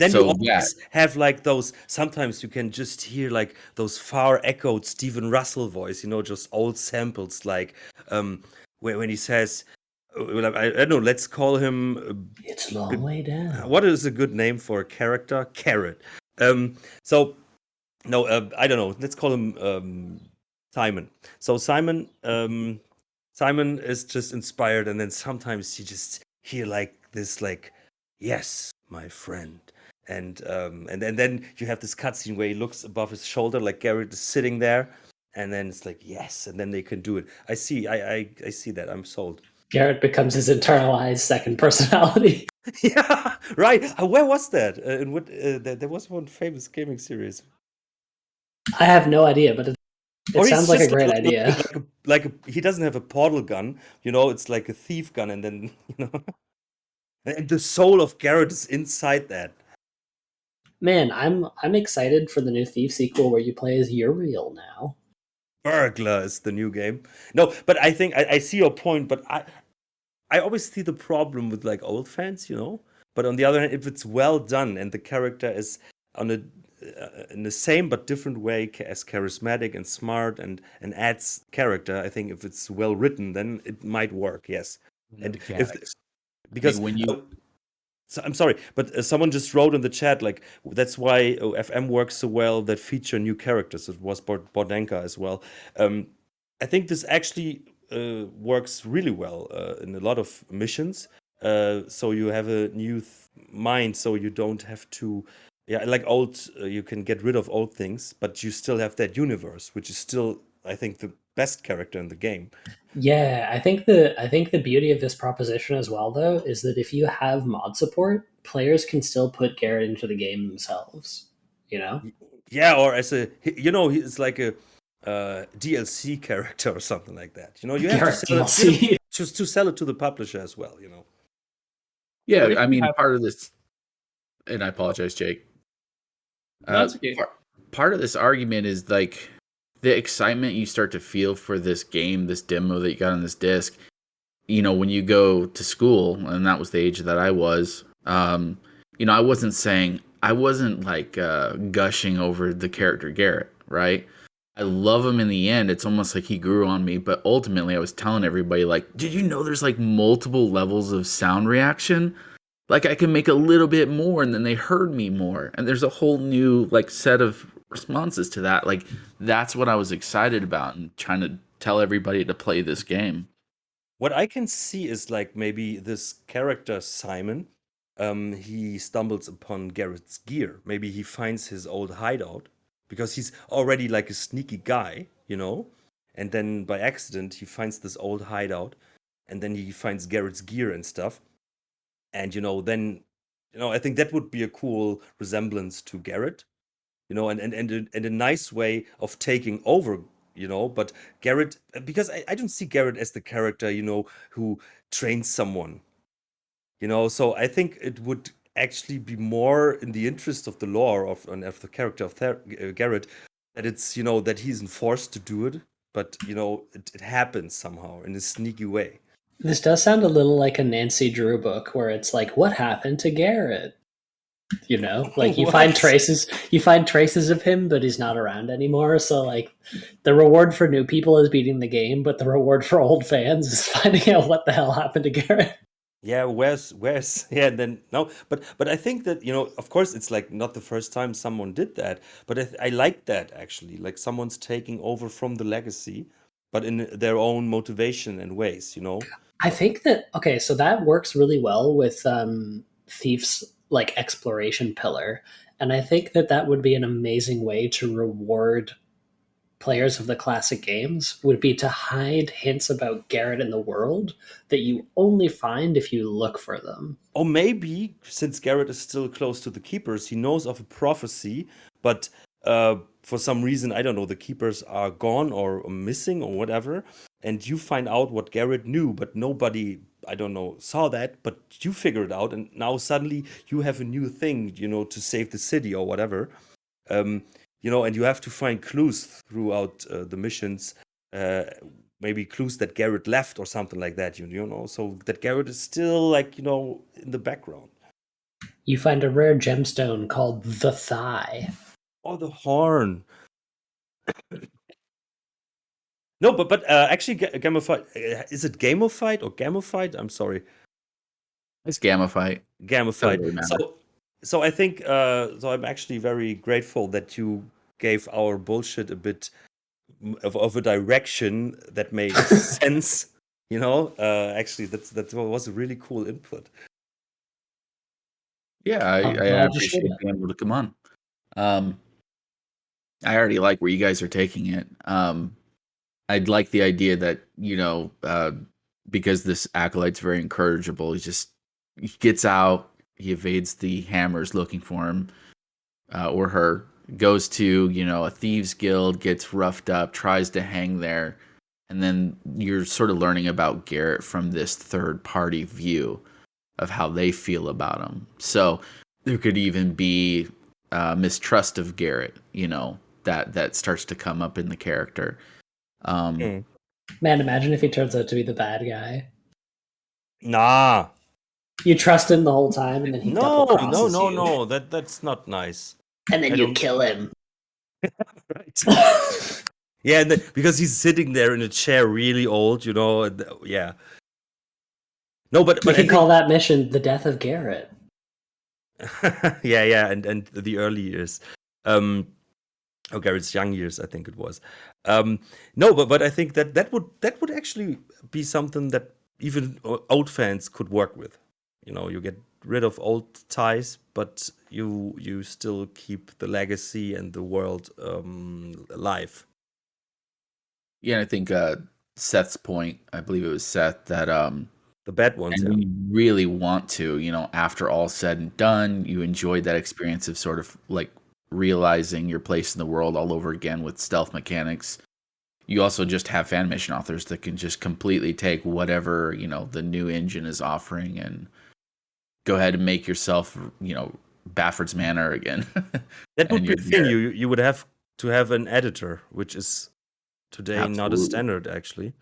S2: then you always have like those, sometimes you can just hear like those far echoed Stephen Russell voice, just old samples, like when he says, I don't know, let's call him...
S3: It's a long way down.
S2: What is a good name for a character? Carrot. I don't know, let's call him Simon. So Simon is just inspired, and then sometimes you just hear like this, like, yes, my friend. And then you have this cutscene where he looks above his shoulder, like Garrett is sitting there, and then it's like, yes, and then they can do it. I see that. I'm sold.
S3: Garrett becomes his internalized second personality.
S2: Yeah, right. Where was that? There was one famous gaming series.
S3: I have no idea, but it sounds like a great idea.
S2: Like he doesn't have a portal gun, it's like a thief gun, and then and the soul of Garrett is inside that.
S3: Man, I'm excited for the new Thief sequel where you play as Uriel now.
S2: Burglar is the new game. No, but I think I see your point, but I always see the problem with like old fans, But on the other hand, if it's well done and the character is in the same but different way as charismatic and smart and adds character, I think if it's well written, then it might work. Yes, and because when you. So, I'm sorry, but someone just wrote in the chat, like, that's why FM works so well that feature new characters. It was Bordenka as well. I think this actually works really well in a lot of missions. So you have a new mind, so you don't have to, like you can get rid of old things, but you still have that universe, which is still, I think, the best character in the game.
S3: Yeah, I think the beauty of this proposition as well, though, is that if you have mod support, players can still put Garrett into the game themselves.
S2: Yeah, or as he's like a DLC character or something like that. You have
S3: Garrett to sell DLC.
S2: Just to sell it to the publisher as well.
S1: Yeah, I mean, part of this, and I apologize, Jake.
S4: That's okay.
S1: Part of this argument is like the excitement you start to feel for this game, this demo that you got on this disc, when you go to school, and that was the age that I was, I wasn't saying I wasn't like gushing over the character Garrett, right? I love him in the end. It's almost like he grew on me, but ultimately I was telling everybody like, "Did you know there's like multiple levels of sound reaction? Like I can make a little bit more and then they heard me more. And there's a whole new like set of responses to that. Like that's what I was excited about and trying to tell everybody to play this game."
S2: What I can see is like maybe this character Simon, he stumbles upon Garrett's gear. Maybe he finds his old hideout because he's already like a sneaky guy, you know. And then by accident he finds this old hideout, and then he finds Garrett's gear and stuff. And then I think that would be a cool resemblance to Garrett, and a nice way of taking over, but Garrett, because I don't see Garrett as the character, who trains someone, so I think it would actually be more in the interest of the lore of the character of Garrett, that it's, that he's forced to do it, but it happens somehow in a sneaky way.
S3: This does sound a little like a Nancy Drew book where it's like, what happened to Garrett? Like you find traces of him, but he's not around anymore. So like the reward for new people is beating the game, but the reward for old fans is finding out what the hell happened to Garrett.
S2: Yeah, where's yeah, and then no, but I think that, of course it's like not the first time someone did that, but I like that actually, like someone's taking over from the legacy, but in their own motivation and ways.
S3: I think that okay, so that works really well with Thief's like exploration pillar, and I think that that would be an amazing way to reward players of the classic games, would be to hide hints about Garrett in the world that you only find if you look for them.
S2: Or maybe since Garrett is still close to the keepers, he knows of a prophecy, but for some reason, I don't know, the keepers are gone or missing or whatever, and you find out what Garrett knew, but nobody, I don't know, saw that, but you figure it out, and now suddenly you have a new thing, to save the city or whatever. And you have to find clues throughout the missions, maybe clues that Garrett left or something like that, so that Garrett is still like, in the background.
S3: You find a rare gemstone called the Thigh.
S2: Oh, the horn. No, but actually, Gamophyte, is it Gamophyte or Gamophyte? I'm sorry.
S1: It's Gamophyte.
S2: Gamophyte.
S1: Doesn't really matter.
S2: So I think, so I'm actually very grateful that you gave our bullshit a bit of a direction that made sense. Actually, that was a really cool input.
S1: Yeah, I appreciate being able to come on. I already like where you guys are taking it. I'd like the idea that, because this acolyte's very incorrigible, he gets out, he evades the hammers looking for him, or her, goes to, a thieves guild, gets roughed up, tries to hang there, and then you're sort of learning about Garrett from this third party view of how they feel about him. So there could even be mistrust of Garrett, that starts to come up in the character.
S3: Man, imagine if he turns out to be the bad guy.
S2: Nah.
S3: You trust him the whole time, and then he double crosses you.
S2: No. That's not nice.
S3: And then you kill him.
S2: Right. Yeah, because he's sitting there in a chair, really old, yeah. No, but
S3: you can call that mission "The Death of Garrett."
S2: yeah, and the early years, Garrett's young years, I think it was. No, but I think that would actually be something that even old fans could work with. You get rid of old ties, but you still keep the legacy and the world alive.
S1: Yeah, I think Seth's point, I believe it was Seth, that
S2: the bad ones,
S1: and you really want to, after all said and done, you enjoyed that experience of sort of like realizing your place in the world all over again with stealth mechanics. You also just have fan mission authors that can just completely take whatever, the new engine is offering and go ahead and make yourself, Bafford's Manor again.
S2: That would be a thing. You would have to have an editor, which is today not a standard, actually.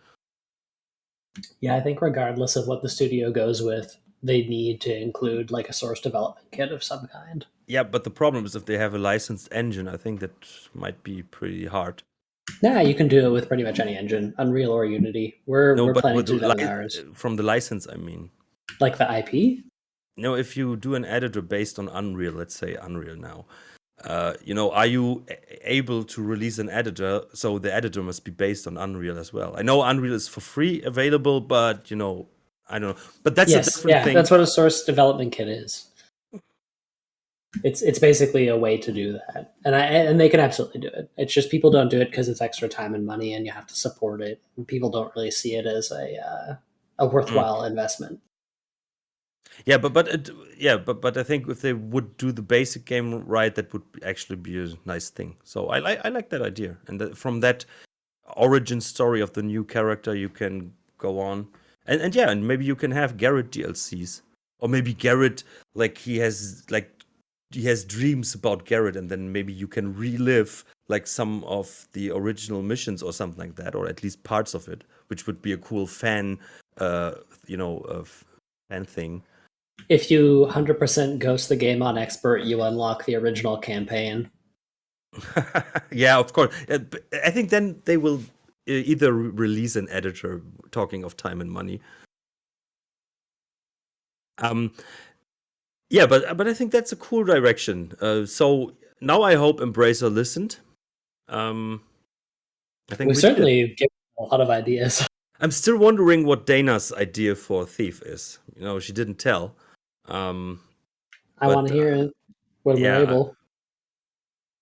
S3: Yeah, I think regardless of what the studio goes with, they need to include like a source development kit of some kind.
S2: Yeah, but the problem is if they have a licensed engine, I think that might be pretty hard.
S3: Nah, you can do it with pretty much any engine, Unreal or Unity. We're
S2: But
S3: planning
S2: with
S3: to do that with ours.
S2: from the license, I mean.
S3: Like the IP?
S2: No, if you do an editor based on Unreal, let's say Unreal now, are you able to release an editor? So the editor must be based on Unreal as well. I know Unreal is for free available, but I don't know. But that's a
S3: Yes,
S2: different
S3: yeah,
S2: thing.
S3: that's what a source development kit is. It's basically a way to do that, and they can absolutely do it. It's just people don't do it because it's extra time and money, and you have to support it. And people don't really see it as a worthwhile investment.
S2: Yeah, but I think if they would do the basic game right, that would actually be a nice thing. So I like that idea, and from that origin story of the new character, you can go on, and maybe you can have Garrett DLCs, or maybe Garrett he has dreams about Garrett, and then maybe you can relive like some of the original missions or something like that, or at least parts of it, which would be a cool fan, fan thing.
S3: If you 100% ghost the game on expert, you unlock the original campaign.
S2: Yeah, of course. I think then they will either release an editor. Talking of time and money. Yeah, but I think that's a cool direction. So now I hope Embracer listened. I think
S3: We
S2: we
S3: certainly give a lot of ideas.
S2: I'm still wondering what Dana's idea for Thief is. She didn't tell.
S3: I want to hear it when we're able.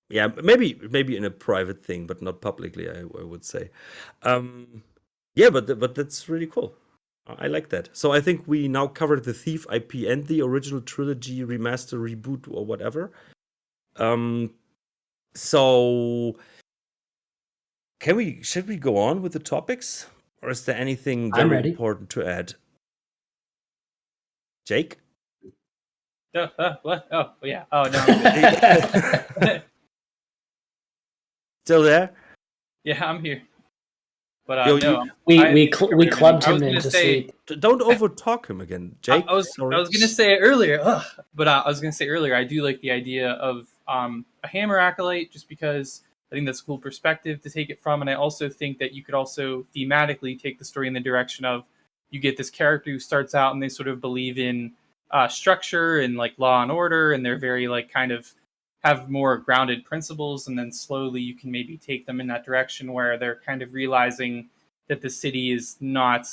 S2: Yeah, maybe in a private thing, but not publicly. I would say. Yeah, but that's really cool. I like that. So I think we now covered the Thief IP and the original trilogy remaster, reboot, or whatever. So should we go on with the topics, or is there anything very important to add? Jake?
S4: What? Oh, yeah. Oh, no.
S2: Still there?
S4: Yeah, I'm here. But no,
S3: we clubbed him into sleep.
S2: Don't overtalk him again, Jake.
S4: I was gonna say it earlier, but I was gonna say earlier. I do like the idea of a hammer acolyte, just because I think that's a cool perspective to take it from, and I also think that you could also thematically take the story in the direction of you get this character who starts out and they sort of believe in structure and like law and order, and they're very like kind of have more grounded principles, and then slowly you can maybe take them in that direction where they're kind of realizing that the city is not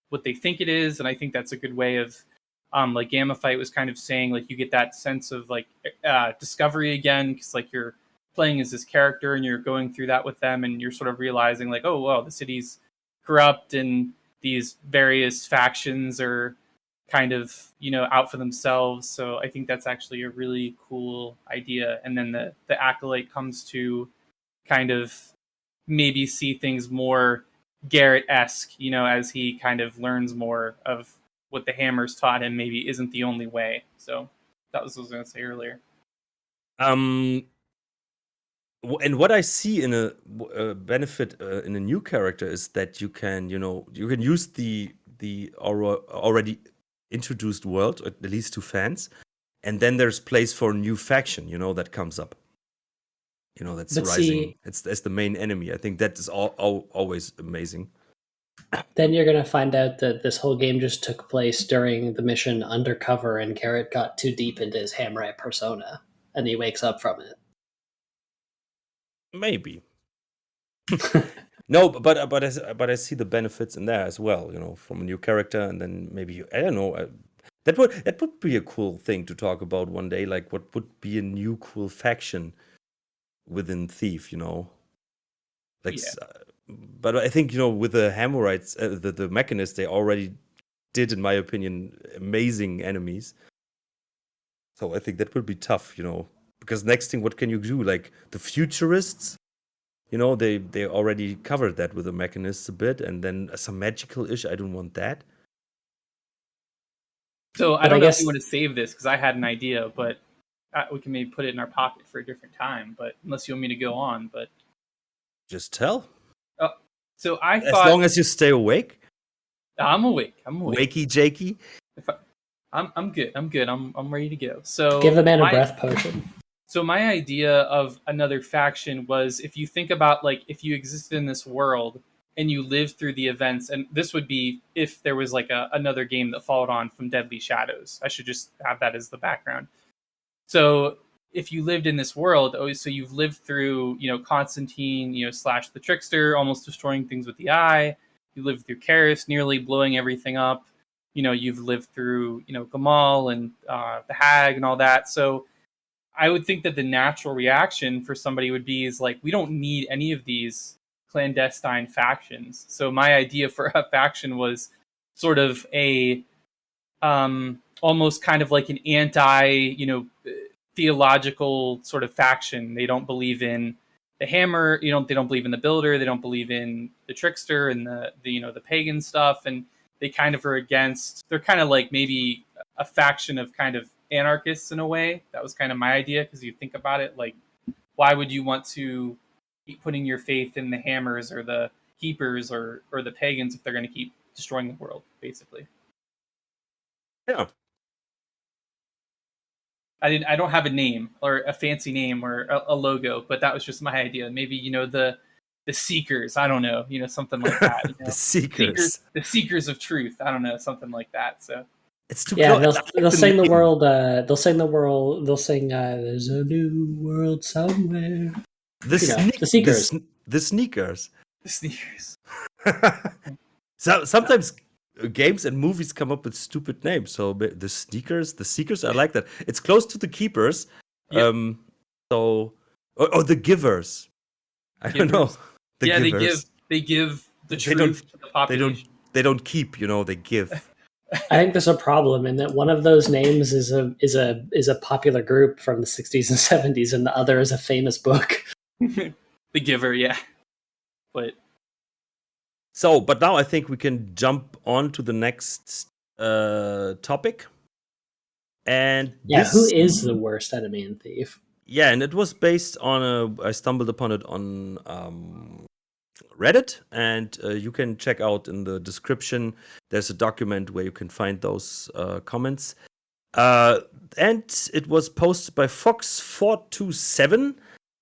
S4: what they think it is. And I think that's a good way of like Gamophyte was kind of saying, like you get that sense of like discovery again, because like you're playing as this character and you're going through that with them, and you're sort of realizing like, oh wow, the city's corrupt and these various factions are kind of out for themselves. So I think that's actually a really cool idea. And then the acolyte comes to kind of maybe see things more Garrett-esque, as he kind of learns more of what the hammers taught him maybe isn't the only way. So that was what I was going to say earlier.
S2: And what I see in a benefit in a new character is that you can use the already introduced world, at least to fans, and then there's place for a new faction, that comes up. That's rising. It's the main enemy. I think that is always amazing.
S3: Then you're gonna find out that this whole game just took place during the mission Undercover, and Garrett got too deep into his Hammerite persona, and he wakes up from it.
S2: Maybe. No, but I see the benefits in there as well. From a new character, and then maybe I don't know. That would be a cool thing to talk about one day. Like, what would be a new cool faction within Thief? Like,
S4: Yeah.
S2: But I think with the Hammerites, the Mechanists, they already did, in my opinion, amazing enemies. So I think that would be tough, because next thing, what can you do? Like the Futurists. They already covered that with the Mechanists a bit, and then some magical-ish. I don't want that.
S4: So I don't know if you want to save this, because I had an idea, but we can maybe put it in our pocket for a different time. But unless you want me to go on, but
S2: just tell.
S4: Oh, so I
S2: as
S4: thought,
S2: long as you stay awake.
S4: I'm awake.
S2: Wakey, Jakey.
S4: I'm good. I'm good. I'm ready to go. So
S3: Give the man a breath potion.
S4: So my idea of another faction was, if you think about, like, if you existed in this world and you lived through the events, and this would be if there was like another game that followed on from Deadly Shadows. I should just have that as the background. So if you lived in this world, so you've lived through, Constantine, slash the Trickster, almost destroying things with the eye. You lived through Karis, nearly blowing everything up. You've lived through, Gamal and the Hag and all that. So I would think that the natural reaction for somebody would be is like, we don't need any of these clandestine factions. So my idea for a faction was sort of a almost kind of like an anti, theological sort of faction. They don't believe in the hammer, they don't believe in the builder, they don't believe in the trickster and the pagan stuff, and they kind of are against, they're kind of like maybe a faction of kind of anarchists in a way. That was kind of my idea, because you think about it, like, why would you want to keep putting your faith in the hammers or the keepers or the pagans if they're going to keep destroying the world, basically?
S2: Yeah.
S4: I don't have a name or a fancy name or a logo, but that was just my idea. Maybe, the Seekers, I don't know, something like that.
S2: The Seekers.
S4: The Seekers of Truth, I don't know, something like that. So
S2: it's too
S3: close. They'll sing the world. They'll sing the world. They'll sing. There's a new world somewhere. The Seekers.
S2: The Sneakers.
S4: The Sneakers.
S2: So sometimes games and movies come up with stupid names. So the Seekers, I like that. It's close to the Keepers.
S4: Yep.
S2: Or the Givers. I don't know. Givers.
S4: They give the truth to the population.
S2: They don't keep, they give.
S3: I think there's a problem in that one of those names is a popular group from the 60s and 70s, and the other is a famous book.
S4: The Giver, yeah. But
S2: now I think we can jump on to the next topic. And
S3: who is the worst enemy in Thief?
S2: Yeah, and it was based on I stumbled upon it on Reddit, and you can check out in the description. There's a document where you can find those comments. And it was posted by Fox427.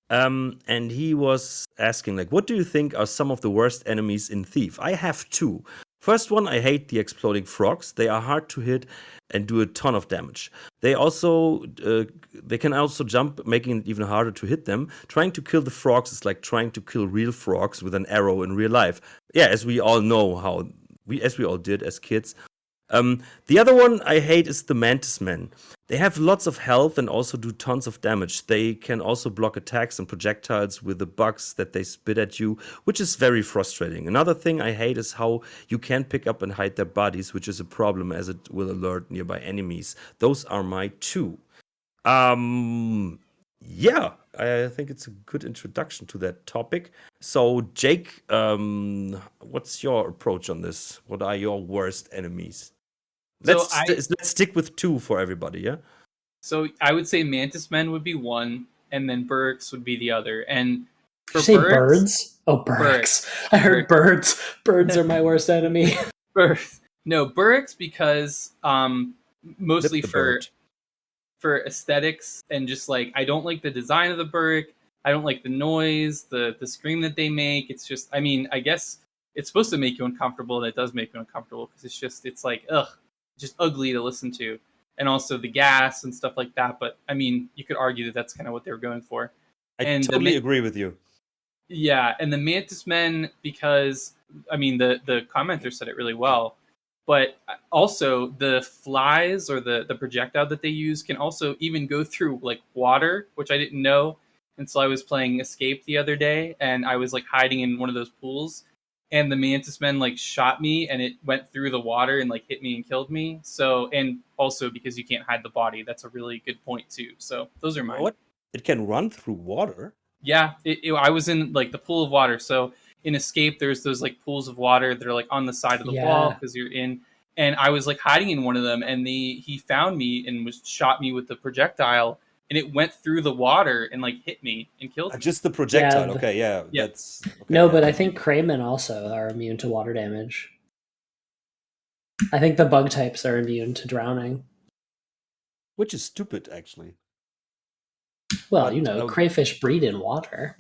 S2: And he was asking, like, what do you think are some of the worst enemies in Thief? I have two. First one, I hate the exploding frogs. They are hard to hit and do a ton of damage. They can also jump, making it even harder to hit them. Trying to kill the frogs is like trying to kill real frogs with an arrow in real life. Yeah, as we all know as we all did as kids. The other one I hate is the Mantis Men. They have lots of health and also do tons of damage. They can also block attacks and projectiles with the bugs that they spit at you, which is very frustrating. Another thing I hate is how you can't pick up and hide their bodies, which is a problem as it will alert nearby enemies. Those are my two. Yeah, I think it's a good introduction to that topic. So, Jake, what's your approach on this? What are your worst enemies? Let's stick with two for everybody, yeah?
S4: So I would say Mantis Men would be one, and then Burks would be the other. And for
S3: birds? Oh, Burks. I heard birds. Birds are my worst enemy.
S4: Burks, because mostly for aesthetics and just like, I don't like the design of the Burk. I don't like the noise, the scream that they make. It's just, I mean, I guess it's supposed to make you uncomfortable, and it does make you uncomfortable because it's like, ugh, just ugly to listen to. And also the gas and stuff like that. But I mean, you could argue that that's kind of what they were going for.
S2: I totally agree with you.
S4: Yeah, and the Mantis Men, because I mean, the commenter said it really well. But also the flies or the projectile that they use can also even go through like water, which I didn't know. And so I was playing Escape the other day, and I was like hiding in one of those pools, and the Mantis Men like shot me, and it went through the water and like hit me and killed me. So, and also because you can't hide the body, that's a really good point too. So those are mine.
S2: What? It can run through water?
S4: Yeah, I was in like the pool of water. So in Escape, there's those like pools of water that are like on the side of the wall because you're in. And I was like hiding in one of them, and he found me and shot me with the projectile, and it went through the water and like hit me and killed me.
S2: Just the projectile. Yeah. That's okay.
S3: No, but I think craymen also are immune to water damage. I think the bug types are immune to drowning.
S2: which is stupid actually.
S3: Well,
S2: But
S3: crayfish breed in water.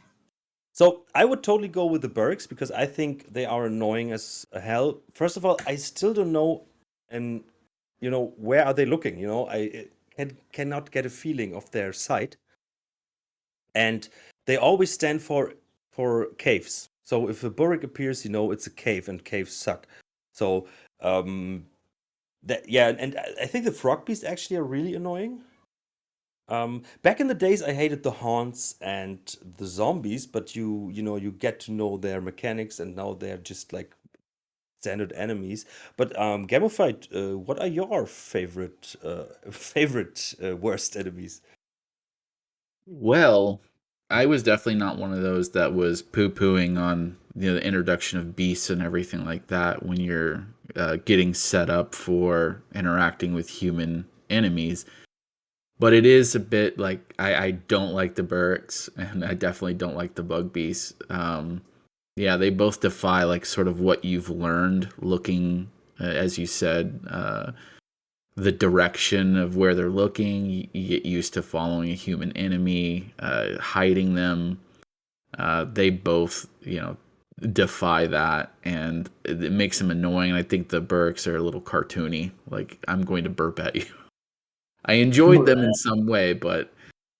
S2: so I would totally go with the Bergs because I think they are annoying as hell. First of all, I still don't know, and where are they looking? I cannot get a feeling of their sight, and they always stand for caves. So if a Burg appears, it's a cave, and caves suck. So and I think the frog beasts actually are really annoying. Back in the days, I hated the haunts and the zombies, but you get to know their mechanics, and now they're just like standard enemies. But Gamophyte, what are your favorite worst enemies?
S1: Well, I was definitely not one of those that was poo-pooing on the introduction of beasts and everything like that when you're getting set up for interacting with human enemies. But it is a bit like I don't like the Burks, and I definitely don't like the Bug Beasts. Yeah, they both defy like sort of what you've learned looking, as you said, the direction of where they're looking. You get used to following a human enemy, hiding them. They both, defy that, and it makes them annoying. I think the Burks are a little cartoony. Like, I'm going to burp at you. I enjoyed them in some way, but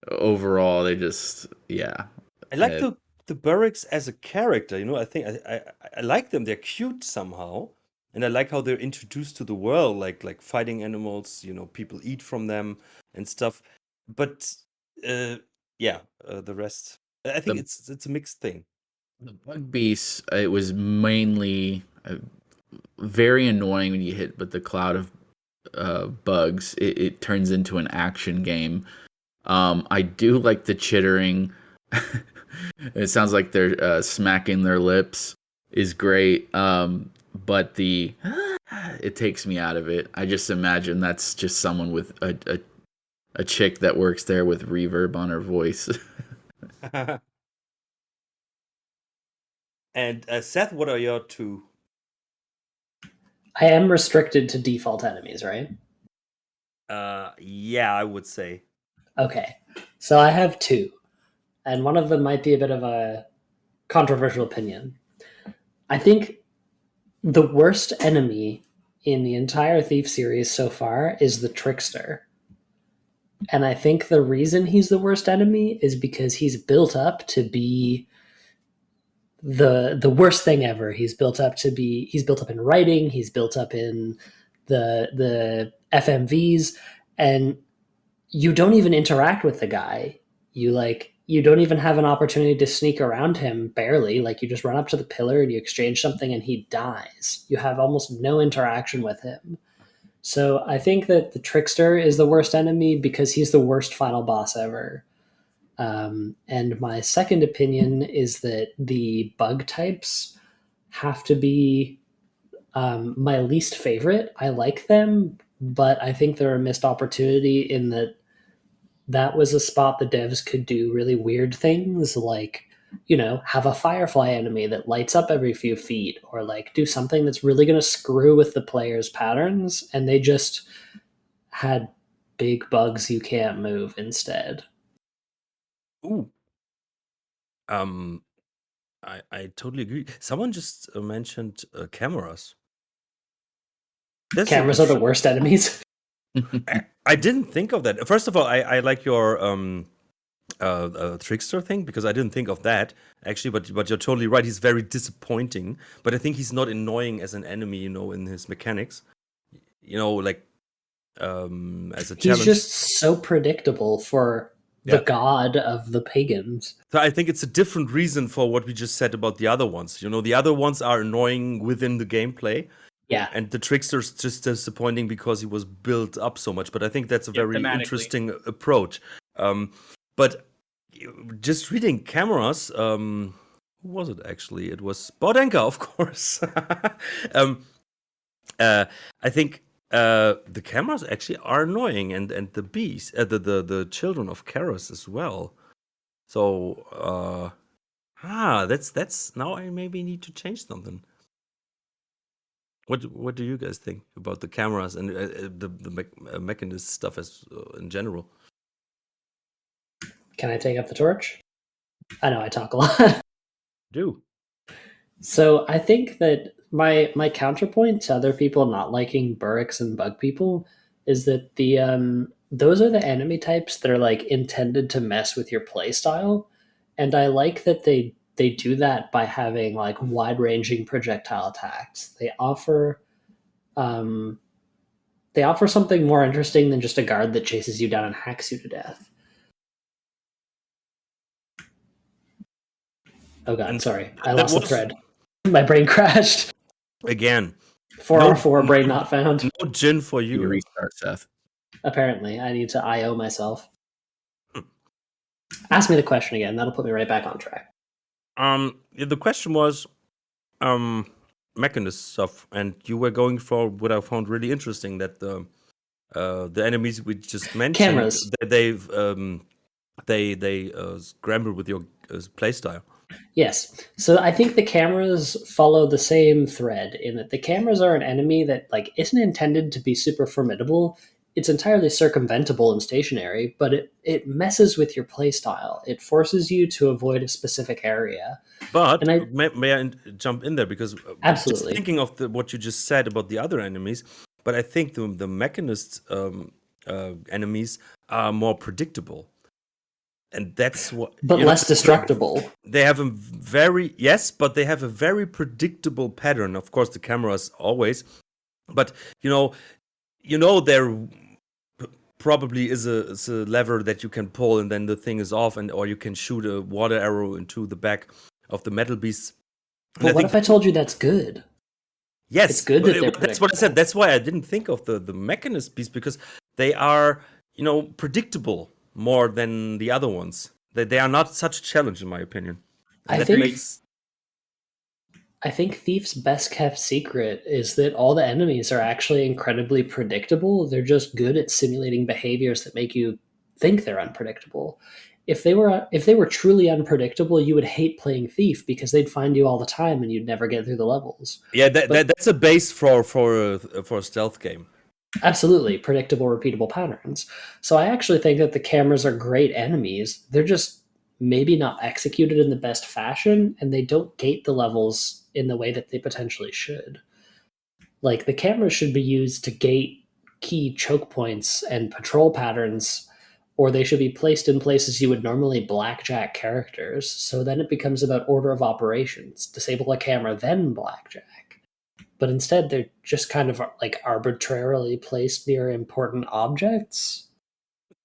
S1: overall, they just, yeah.
S2: I like the Burricks as a character. I think I like them. They're cute somehow, and I like how they're introduced to the world, like fighting animals. People eat from them and stuff. But the rest. I think
S1: The
S2: it's a mixed thing.
S1: the Bug Beasts, it was mainly very annoying when you hit, but the cloud of bugs, it turns into an action game. I do like the chittering. It sounds like they're smacking their lips is great. But the it takes me out of it. I just imagine that's just someone with a chick that works there with reverb on her voice.
S2: And Seth, what are your two?
S3: I am restricted to default enemies, right?
S2: Yeah, I would say.
S3: Okay. So I have two, and one of them might be a bit of a controversial opinion. I think the worst enemy in the entire Thief series so far is the Trickster. And I think the reason he's the worst enemy is because he's built up to be the worst thing ever. He's built up in writing, he's built up in the FMVs, and you don't even interact with the guy. You don't even have an opportunity to sneak around him, barely. Like, you just run up to the pillar and you exchange something and he dies. You have almost no interaction with him. So I think that the Trickster is the worst enemy because he's the worst final boss ever. And my second opinion is that the bug types have to be my least favorite. I like them, but I think they're a missed opportunity in that was a spot the devs could do really weird things, like, have a firefly enemy that lights up every few feet, or like do something that's really going to screw with the player's patterns, and they just had big bugs you can't move instead.
S2: Ooh. I totally agree. Someone just mentioned cameras.
S3: Cameras are the worst enemies.
S2: I didn't think of that. First of all, I like your trickster thing, because I didn't think of that actually. But you're totally right. He's very disappointing. But I think he's not annoying as an enemy. In his mechanics. Like as a challenge.
S3: He's just so predictable for the god of the pagans.
S2: So I think it's a different reason for what we just said about the other ones. The other ones are annoying within the gameplay.
S3: Yeah.
S2: And the Trickster's just disappointing because he was built up so much. But I think that's a very interesting approach. But just reading cameras, who was it actually? It was Bodenka, of course. I think the cameras actually are annoying, and the bees, the children of Karos as well. So that's now I maybe need to change something. What do you guys think about the cameras and the mechanist stuff as in general?
S3: Can I take up the torch? I know I talk a lot.
S2: Do
S3: So I think that my counterpoint to other people not liking Burricks and bug people is that the those are the enemy types that are like intended to mess with your playstyle, and I like that they do that by having like wide ranging projectile attacks. Um, they offer something more interesting than just a guard that chases you down and hacks you to death. Oh god,
S2: and
S3: sorry, I
S2: that
S3: lost the
S2: was
S3: thread. My brain crashed.
S2: again
S3: 4R4 brain not found.
S2: no gin for
S1: You
S2: you.
S1: restart, Seth.
S3: Apparently, I need to IO myself. Ask me the question again. That'll put me right back on track.
S2: The question was mechanist stuff, and you were going for what I found really interesting, that the enemies we just mentioned,
S3: Cameras.
S2: they scramble with your playstyle.
S3: Yes. So I think the cameras follow the same thread in that the cameras are an enemy that like isn't intended to be super formidable. It's entirely circumventable and stationary, but it messes with your playstyle. It forces you to avoid a specific area.
S2: But
S3: And I
S2: may I jump in there, because just
S3: absolutely.
S2: thinking of what you just said about the other enemies, but I think the mechanist enemies are more predictable, and that's what.
S3: But less destructible.
S2: They have a but they have a very predictable pattern. Of course, the cameras always, but there probably is a lever that you can pull, and then the thing is off, or you can shoot a water arrow into the back of the metal beast.
S3: But what if I told you that's good?
S2: Yes,
S3: it's good that they're
S2: that's what I said. That's why I didn't think of the mechanist beast, because they are predictable more than the other ones. They are not such a challenge, in my opinion. And
S3: I think Thief's best kept secret is that all the enemies are actually incredibly predictable. They're just good at simulating behaviors that make you think they're unpredictable. If they were truly unpredictable, you would hate playing Thief because they'd find you all the time and you'd never get through the levels.
S2: Yeah, that's a base for a stealth game.
S3: Absolutely, predictable, repeatable patterns. So I actually think that the cameras are great enemies. They're just maybe not executed in the best fashion, and they don't gate the levels in the way that they potentially should. Like, the cameras should be used to gate key choke points and patrol patterns, or they should be placed in places you would normally blackjack characters. So then it becomes about order of operations. Disable a camera, then blackjack. But instead, they're just kind of like arbitrarily placed near important objects.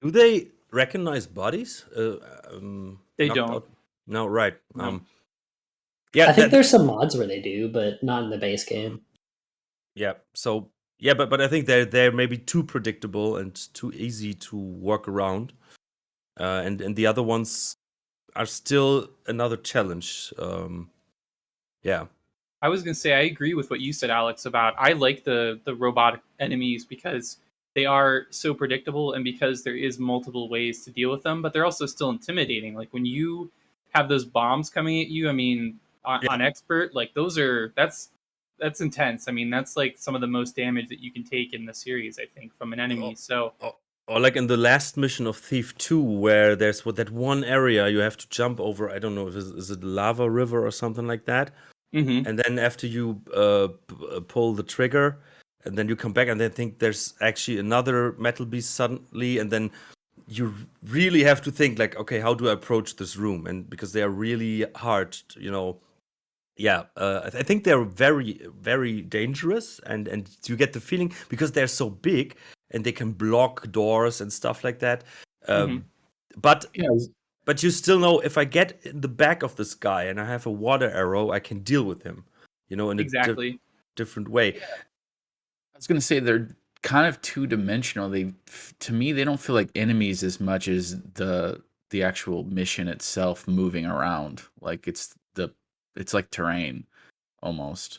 S2: Do they recognize bodies?
S4: They don't.
S2: No, right.
S4: No.
S2: Yeah,
S3: I think there's some mods where they do, but not in the base game.
S2: Yeah. So yeah, but I think they're maybe too predictable and too easy to work around, and the other ones are still another challenge. Yeah.
S4: I was gonna say I agree with what you said, Alex, about I like the robotic enemies because they are so predictable and because there is multiple ways to deal with them, but they're also still intimidating. Like when you have those bombs coming at you, I mean, on expert, like that's intense. I mean, that's like some of the most damage that you can take in the series, I think, from an enemy. So
S2: or like in the last mission of Thief 2, where there's that one area you have to jump over. I don't know if is it lava river or something like that.
S4: Mm-hmm.
S2: And then after you pull the trigger, and then you come back, and then think there's actually another metal beast suddenly, and then you really have to think like, okay, how do I approach this room? And because they are really hard, yeah, I think they're very, very dangerous, and you get the feeling because they're so big and they can block doors and stuff like that. But you still know, if I get in the back of this guy and I have a water arrow, I can deal with him, in a different way.
S1: I was gonna say they're kind of two-dimensional. To me, they don't feel like enemies as much as the actual mission itself moving around. Like it's like terrain almost.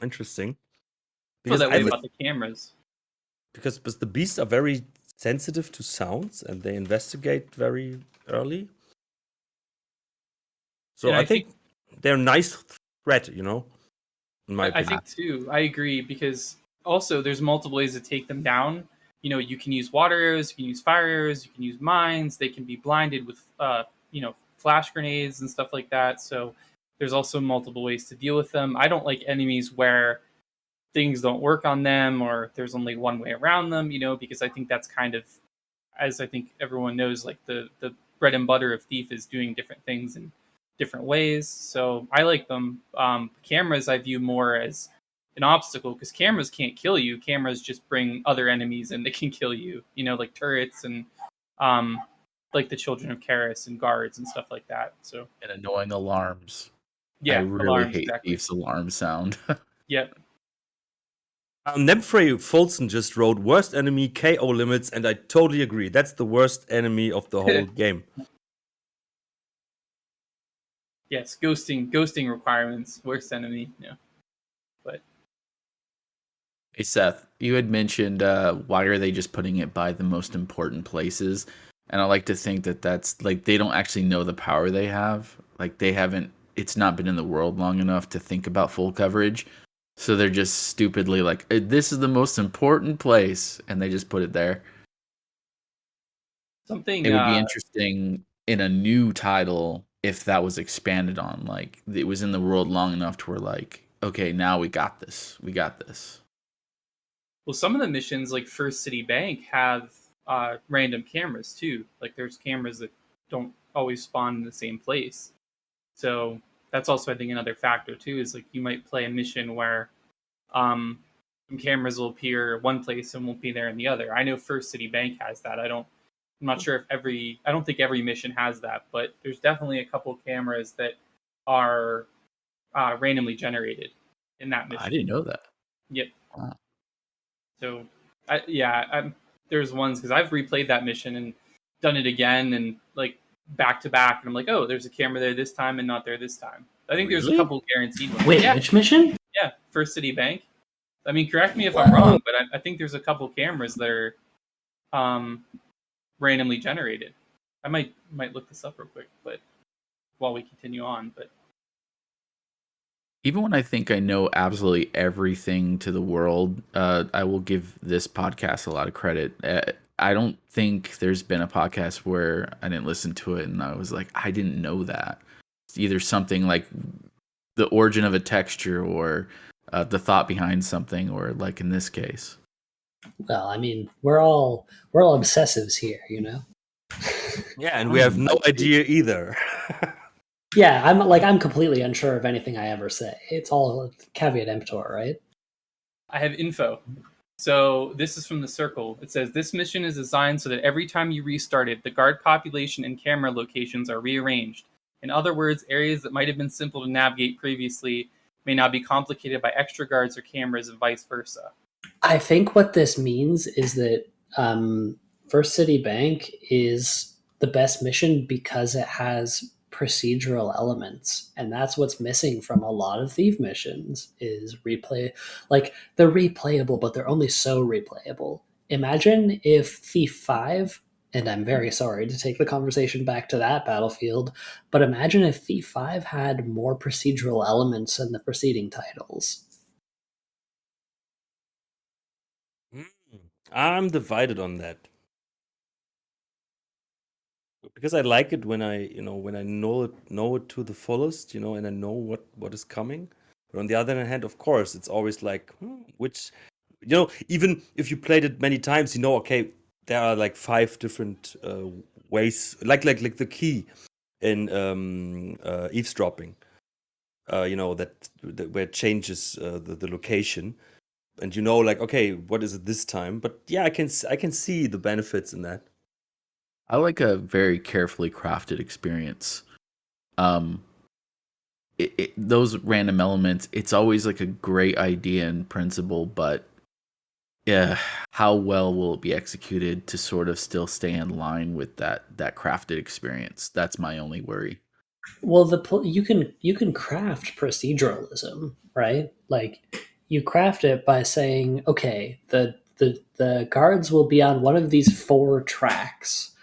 S2: Interesting.
S4: Feel that way about the cameras.
S2: Because the beasts are very sensitive to sounds and they investigate very early. So I think they're a nice threat, in my
S4: I
S2: opinion.
S4: think too. I agree because also there's multiple ways to take them down. You know, you can use water arrows, you can use fire arrows, you can use mines. They can be blinded with, flash grenades and stuff like that. So there's also multiple ways to deal with them. I don't like enemies where things don't work on them or there's only one way around them. Because I think that's kind of, as I think everyone knows, like the bread and butter of Thief is doing different things in different ways. So I like them. Cameras I view more as an obstacle because cameras can't kill you. Cameras just bring other enemies and they can kill you. Like turrets and um, like the Children of Karis and guards and stuff like that. So
S1: And annoying alarms. I
S4: yeah,
S1: really
S4: alarms
S1: hate
S4: exactly.
S1: Thief's alarm sound.
S4: Yep.
S2: Nemfrey Folson just wrote worst enemy KO limits, and I totally agree. That's the worst enemy of the whole game.
S4: Yes, ghosting requirements, worst enemy. But
S1: Hey Seth, you had mentioned why are they just putting it by the most important places? And I like to think that that's like they don't actually know the power they have. Like they haven't, it's not been in the world long enough to think about full coverage. So they're just stupidly like, this is the most important place. And they just put it there.
S4: something
S1: It would be interesting in a new title if that was expanded on. Like it was in the world long enough to where like, okay, now we got this. We got this.
S4: Well, some of the missions, like First City Bank, have random cameras too. Like there's cameras that don't always spawn in the same place. So that's also, I think, another factor too. Is like you might play a mission where um, some cameras will appear one place and won't be there in the other. I know First City Bank has that. I'm not sure if I don't think every mission has that, but there's definitely a couple cameras that are randomly generated in that
S1: I
S4: mission.
S1: didn't know that.
S4: Yep.
S1: Wow.
S4: So, there's ones because I've replayed that mission and done it again and like back to back, and I'm like, oh, there's a camera there this time and not there this time. I think there's a
S1: Really?
S4: couple guaranteed ones.
S3: Wait,
S4: Yeah,
S3: which mission?
S4: yeah, First City Bank. I mean, correct me if I'm wrong, but I think there's a couple cameras that are um, randomly generated. I might look this up real quick, but while we continue on, but
S1: Even when I think I know absolutely everything to the world, I will give this podcast a lot of credit. I don't think there's been a podcast where I didn't listen to it and I was like, I didn't know that. It's either something like the origin of a texture or the thought behind something, or like in this case.
S3: Well, I mean, we're all obsessives here, you know.
S2: Yeah, and we have no idea either.
S3: Yeah, I'm completely unsure of anything I ever say. It's all caveat emptor, right?
S4: I have info. So this is from the Circle. It says this mission is designed so that every time you restart it, the guard population and camera locations are rearranged. In other words, areas that might have been simple to navigate previously may now be complicated by extra guards or cameras and vice versa.
S3: I think what this means is that First City Bank is the best mission because it has procedural elements, and that's what's missing from a lot of Thief missions is replay. Like they're replayable, but they're only so replayable. Imagine if Thief 5, and I'm very sorry to take the conversation back to that battlefield, but imagine if Thief 5 had more procedural elements than the preceding titles.
S2: I'm divided on that because I like it when I know it to the fullest, and I know what is coming. But on the other hand, of course, it's always like which, even if you played it many times, okay, there are like 5 different ways, like the key in eavesdropping, that where it changes the location, and like, okay, what is it this time? But yeah, I can see the benefits in that.
S1: I like a very carefully crafted experience. Um, those random elements, it's always like a great idea in principle, but yeah, how well will it be executed to sort of still stay in line with that crafted experience? That's my only worry.
S3: Well, you can craft proceduralism, right? Like you craft it by saying, okay, the guards will be on one of these 4 tracks.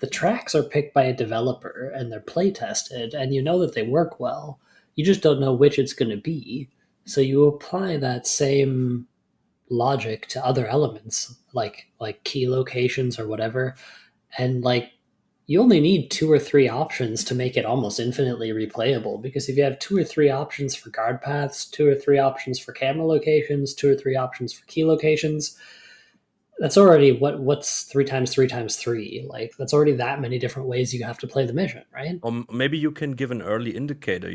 S3: The tracks are picked by a developer and they're play tested, and you know that they work well. You just don't know which it's going to be. So you apply that same logic to other elements, like key locations or whatever, and like you only need 2 or 3 options to make it almost infinitely replayable. Because if you have 2 or 3 options for guard paths, 2 or 3 options for camera locations, 2 or 3 options for key locations, that's already what's 3 times 3 times 3. Like that's already that many different ways you have to play the mission, right?
S2: Or maybe you can give an early indicator,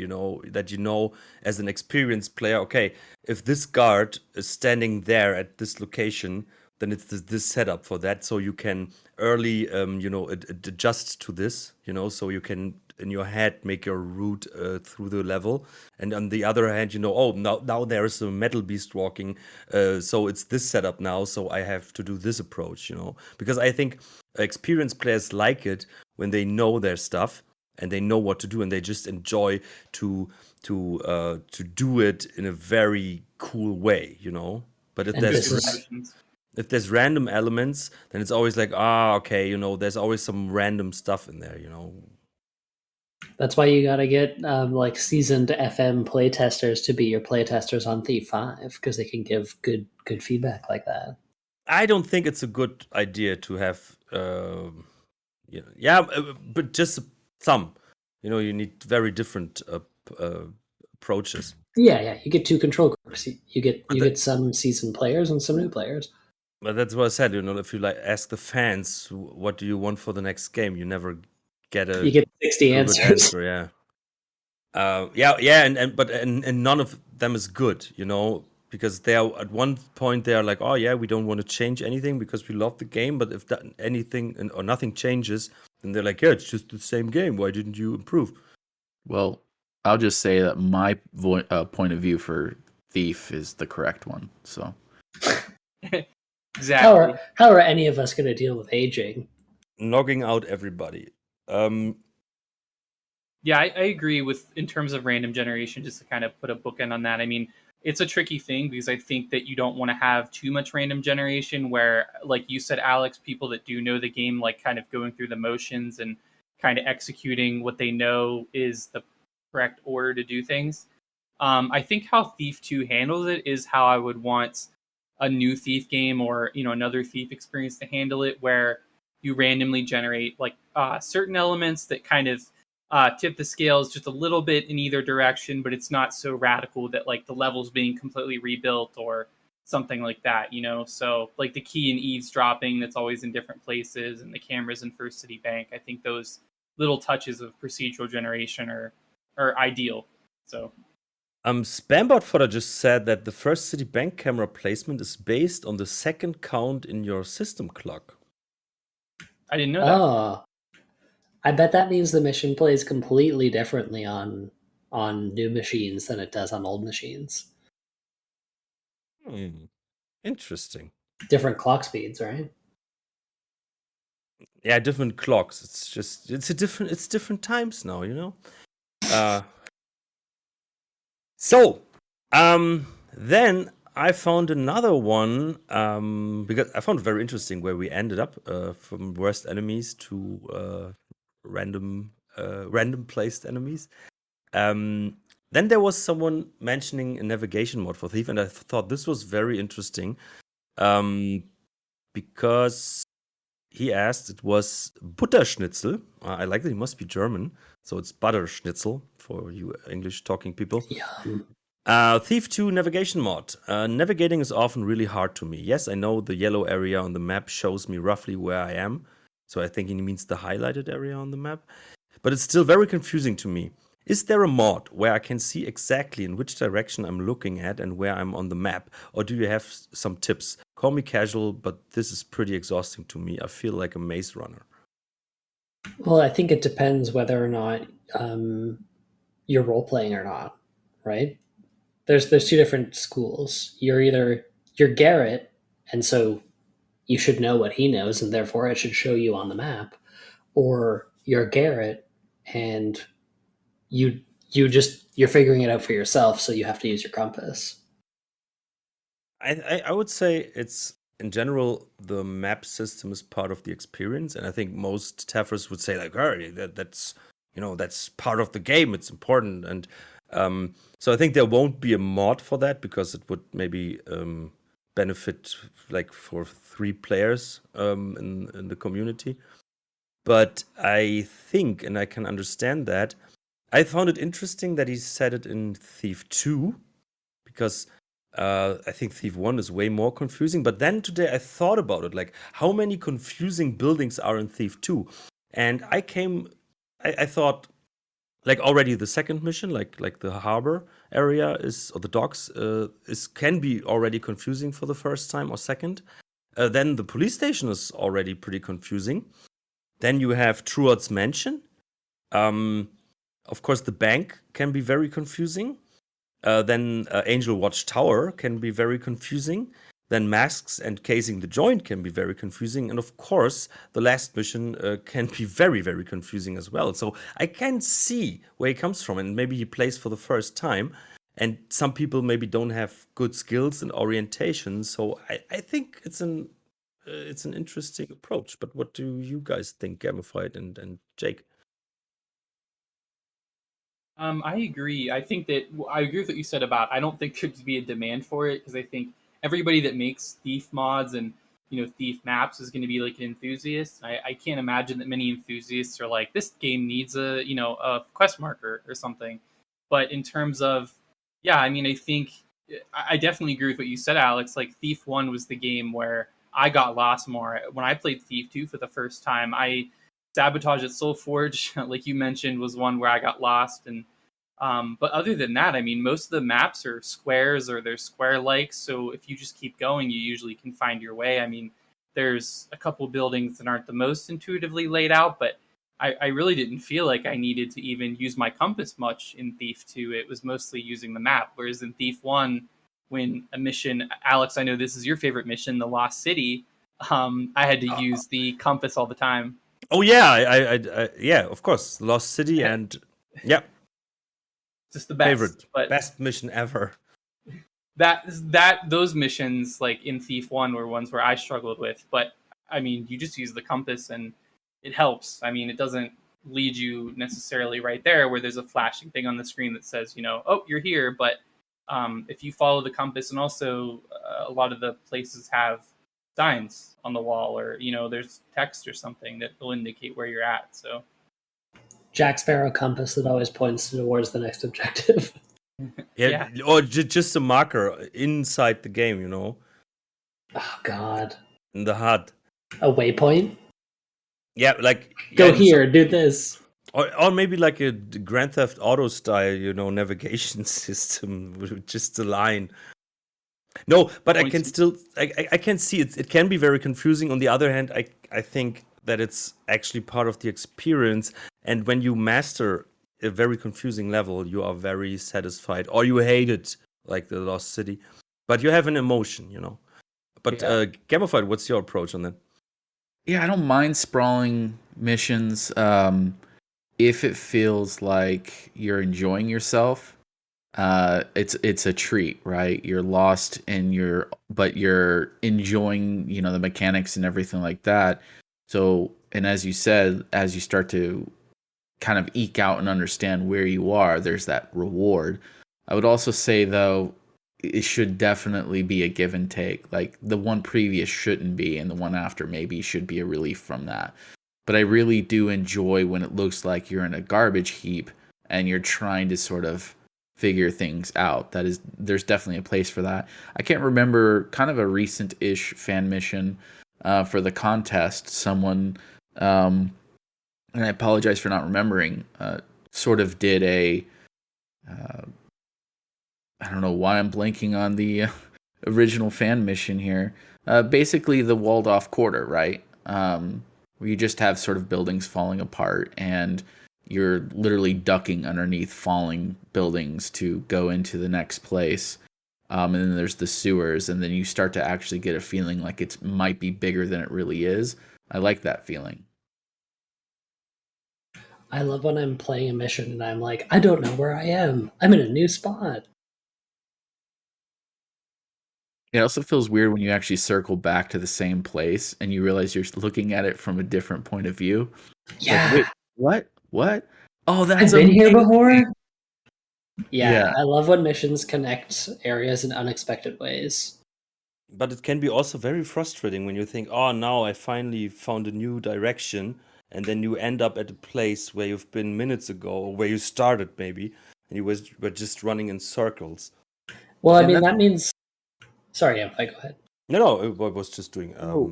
S2: that as an experienced player, okay, if this guard is standing there at this location, then it's this setup for that. So you can early, adjust to this, so you can in your head make your route through the level. And on the other hand, oh, now there is a metal beast walking, so it's this setup now. So I have to do this approach, because I think experienced players like it when they know their stuff and they know what to do, and they just enjoy to do it in a very cool way, But if
S3: And
S2: if there's random elements, then it's always like, okay, there's always some random stuff in there,
S3: that's why you got to get like seasoned FM playtesters to be your playtesters on Thief 5, because they can give good feedback like that.
S2: I don't think it's a good idea to have, but just some, you need very different approaches.
S3: Yeah, you get 2 control groups. You get some seasoned players and some new players.
S2: But that's what I said. If you ask the fans, what do you want for the next game, you never get
S3: You get 60
S2: good
S3: answers.
S2: answer. Yeah, and none of them is good, because they are at one point they are like, oh yeah, we don't want to change anything because we love the game. But if anything or nothing changes, then they're like, yeah, it's just the same game. Why didn't you improve?
S1: Well, I'll just say that my point of view for Thief is the correct one. So
S4: Exactly.
S3: How are any of us going to deal with aging?
S2: Knocking out everybody.
S4: Yeah, I agree with in terms of random generation, just to kind of put a bookend on that. I mean, it's a tricky thing because I think that you don't want to have too much random generation where, like you said, Alex, people that do know the game, like kind of going through the motions and kind of executing what they know is the correct order to do things. I think how Thief 2 handles it is how I would want a new Thief game or, another Thief experience to handle it, where you randomly generate like certain elements that kind of tip the scales just a little bit in either direction, but it's not so radical that like the level's being completely rebuilt or something like that, So like the key and eavesdropping that's always in different places and the cameras in First City Bank, I think those little touches of procedural generation are ideal. So
S2: Spambot Fodder just said that the First City Bank camera placement is based on the second count in your system clock.
S4: I didn't know that.
S3: Oh, I bet that means the mission plays completely differently on new machines than it does on old machines.
S2: Interesting.
S3: Different clock speeds, right?
S2: Yeah, different clocks. It's different times now, So, then I found another one because I found it very interesting where we ended up from worst enemies to random placed enemies. Then there was someone mentioning a navigation mod for Thief, and I thought this was very interesting because he asked, it was Butterschnitzel. I like that he must be German, so it's Butterschnitzel for you English-talking people.
S3: Yeah.
S2: Thief 2 navigation mod. Navigating is often really hard to me. Yes, I know the yellow area on the map shows me roughly where I am, so I think he means the highlighted area on the map. But it's still very confusing to me. Is there a mod where I can see exactly in which direction I'm looking at and where I'm on the map? Or do you have some tips? Call me casual, but this is pretty exhausting to me. I feel like a maze runner.
S3: Well, I think it depends whether or not you're role playing or not, right? There's 2 different schools. You're Garrett, and so you should know what he knows, and therefore it should show you on the map. Or you're Garrett, and you're figuring it out for yourself, so you have to use your compass.
S2: I would say it's in general the map system is part of the experience, and I think most Taffers would say like, "Hey, that's part of the game. It's important." And So I think there won't be a mod for that because it would maybe benefit like for 3 players in the community. But I think, and I can understand that, I found it interesting that he said it in Thief 2 because I think Thief 1 is way more confusing. But then today I thought about it, like how many confusing buildings are in Thief 2? And I thought, like already the second mission, like the harbor area or the docks can be already confusing for the first time or second. Then the police station is already pretty confusing. Then you have Truard's mansion. Of course, the bank can be very confusing. Then Angel Watch Tower can be very confusing. Then masks and casing the joint can be very confusing. And of course, the last mission can be very, very confusing as well. So I can see where he comes from. And maybe he plays for the first time. And some people maybe don't have good skills and orientation. So I think it's an interesting approach. But what do you guys think, Gamophyte and Jake?
S4: I agree. I think that I agree with what you said about. I don't think there'd be a demand for it because I think everybody that makes Thief mods and Thief maps is going to be like an enthusiast. I can't imagine that many enthusiasts are like, this game needs a quest marker or something. But in terms of, yeah, I mean, I think I definitely agree with what you said, Alex. Like Thief 1 was the game where I got lost more. When I played Thief 2 for the first time, Sabotage at Soulforge, like you mentioned, was one where I got lost. And but other than that, I mean, most of the maps are squares or they're square-like. So if you just keep going, you usually can find your way. I mean, there's a couple buildings that aren't the most intuitively laid out, but I really didn't feel like I needed to even use my compass much in Thief 2. It was mostly using the map. Whereas in Thief 1, when a mission, Alex, I know this is your favorite mission, the Lost City, I had to use the compass all the time.
S2: Oh yeah, I yeah, of course, Lost City and yeah,
S4: just the best.
S2: Favorite,
S4: but
S2: best mission ever.
S4: Those missions like in Thief 1 were ones where I struggled with. But I mean, you just use the compass and it helps. I mean, it doesn't lead you necessarily right there where there's a flashing thing on the screen that says, oh, you're here. But if you follow the compass, and also a lot of the places have signs on the wall, or there's text or something that will indicate where you're at. So
S3: Jack Sparrow compass that always points towards the next objective.
S2: Yeah. Or just a marker inside the game,
S3: Oh God.
S2: in the HUD.
S3: A waypoint.
S2: Yeah, like
S3: go here, do this.
S2: Or maybe like a Grand Theft Auto style, navigation system with just a line. No, but I can still I can see it. It can be very confusing. On the other hand, I think that it's actually part of the experience. And when you master a very confusing level, you are very satisfied, or you hate it, like the Lost City, but you have an emotion, But Gamophyte, what's your approach on that?
S1: Yeah, I don't mind sprawling missions if it feels like you're enjoying yourself. It's a treat, right? You're lost but you're enjoying, the mechanics and everything like that. So, and as you said, as you start to kind of eke out and understand where you are, there's that reward. I would also say, though, it should definitely be a give and take. Like the one previous shouldn't be, and the one after maybe should be a relief from that. But I really do enjoy when it looks like you're in a garbage heap and you're trying to sort of figure things out. There's definitely a place for that. I can't remember, kind of a recent-ish fan mission for the contest. Someone, and I apologize for not remembering, sort of did I don't know why I'm blanking on the original fan mission here. Basically, the walled-off quarter, right? Where you just have sort of buildings falling apart, and you're literally ducking underneath falling buildings to go into the next place. And then there's the sewers, and then you start to actually get a feeling like it might be bigger than it really is. I like that feeling.
S3: I love when I'm playing a mission and I'm like, I don't know where I am. I'm in a new spot.
S1: It also feels weird when you actually circle back to the same place and you realize you're looking at it from a different point of view.
S3: Yeah.
S1: Like, wait, what? Oh, that's
S3: I've been here before. Yeah, I love when missions connect areas in unexpected ways.
S2: But it can be also very frustrating when you think, oh, now I finally found a new direction, and then you end up at a place where you've been minutes ago, or where you started maybe, and were just running in circles.
S3: Well, I
S2: And
S3: mean,
S2: that,
S3: that means. Sorry, yeah, go ahead.
S2: no, I was just doing.
S1: Oh.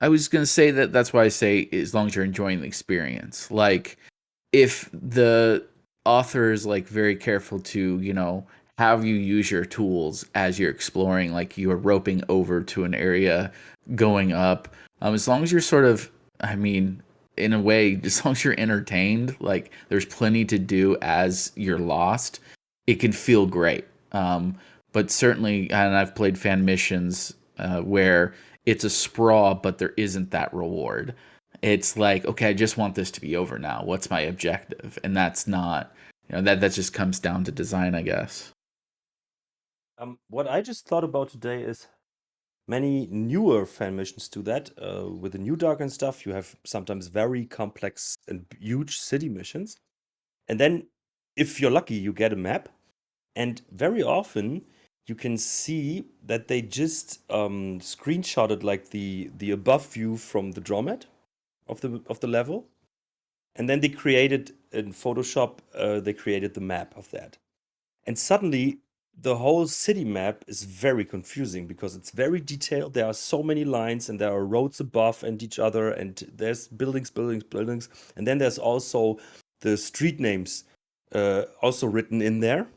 S1: I was going to say that's why I say as long as you're enjoying the experience. Like, if the author is like very careful to, have you use your tools as you're exploring, like you are roping over to an area, going up, as long as you're sort of, I mean, in a way, as long as you're entertained, like there's plenty to do as you're lost, it can feel great. But certainly, and I've played fan missions where it's a sprawl, but there isn't that reward. It's like, okay, I just want this to be over now. What's my objective? And that's not, that just comes down to design, I guess.
S2: What I just thought about today is many newer fan missions do that. With the New Dark and stuff, you have sometimes very complex and huge city missions. And then, if you're lucky, you get a map. And very often, you can see that they just screenshotted like the above view from the draw mat of the level, and then they created in Photoshop. They created the map of that, and suddenly the whole city map is very confusing because it's very detailed. There are so many lines, and there are roads above and each other, and there's buildings, buildings, buildings, and then there's also the street names also written in there.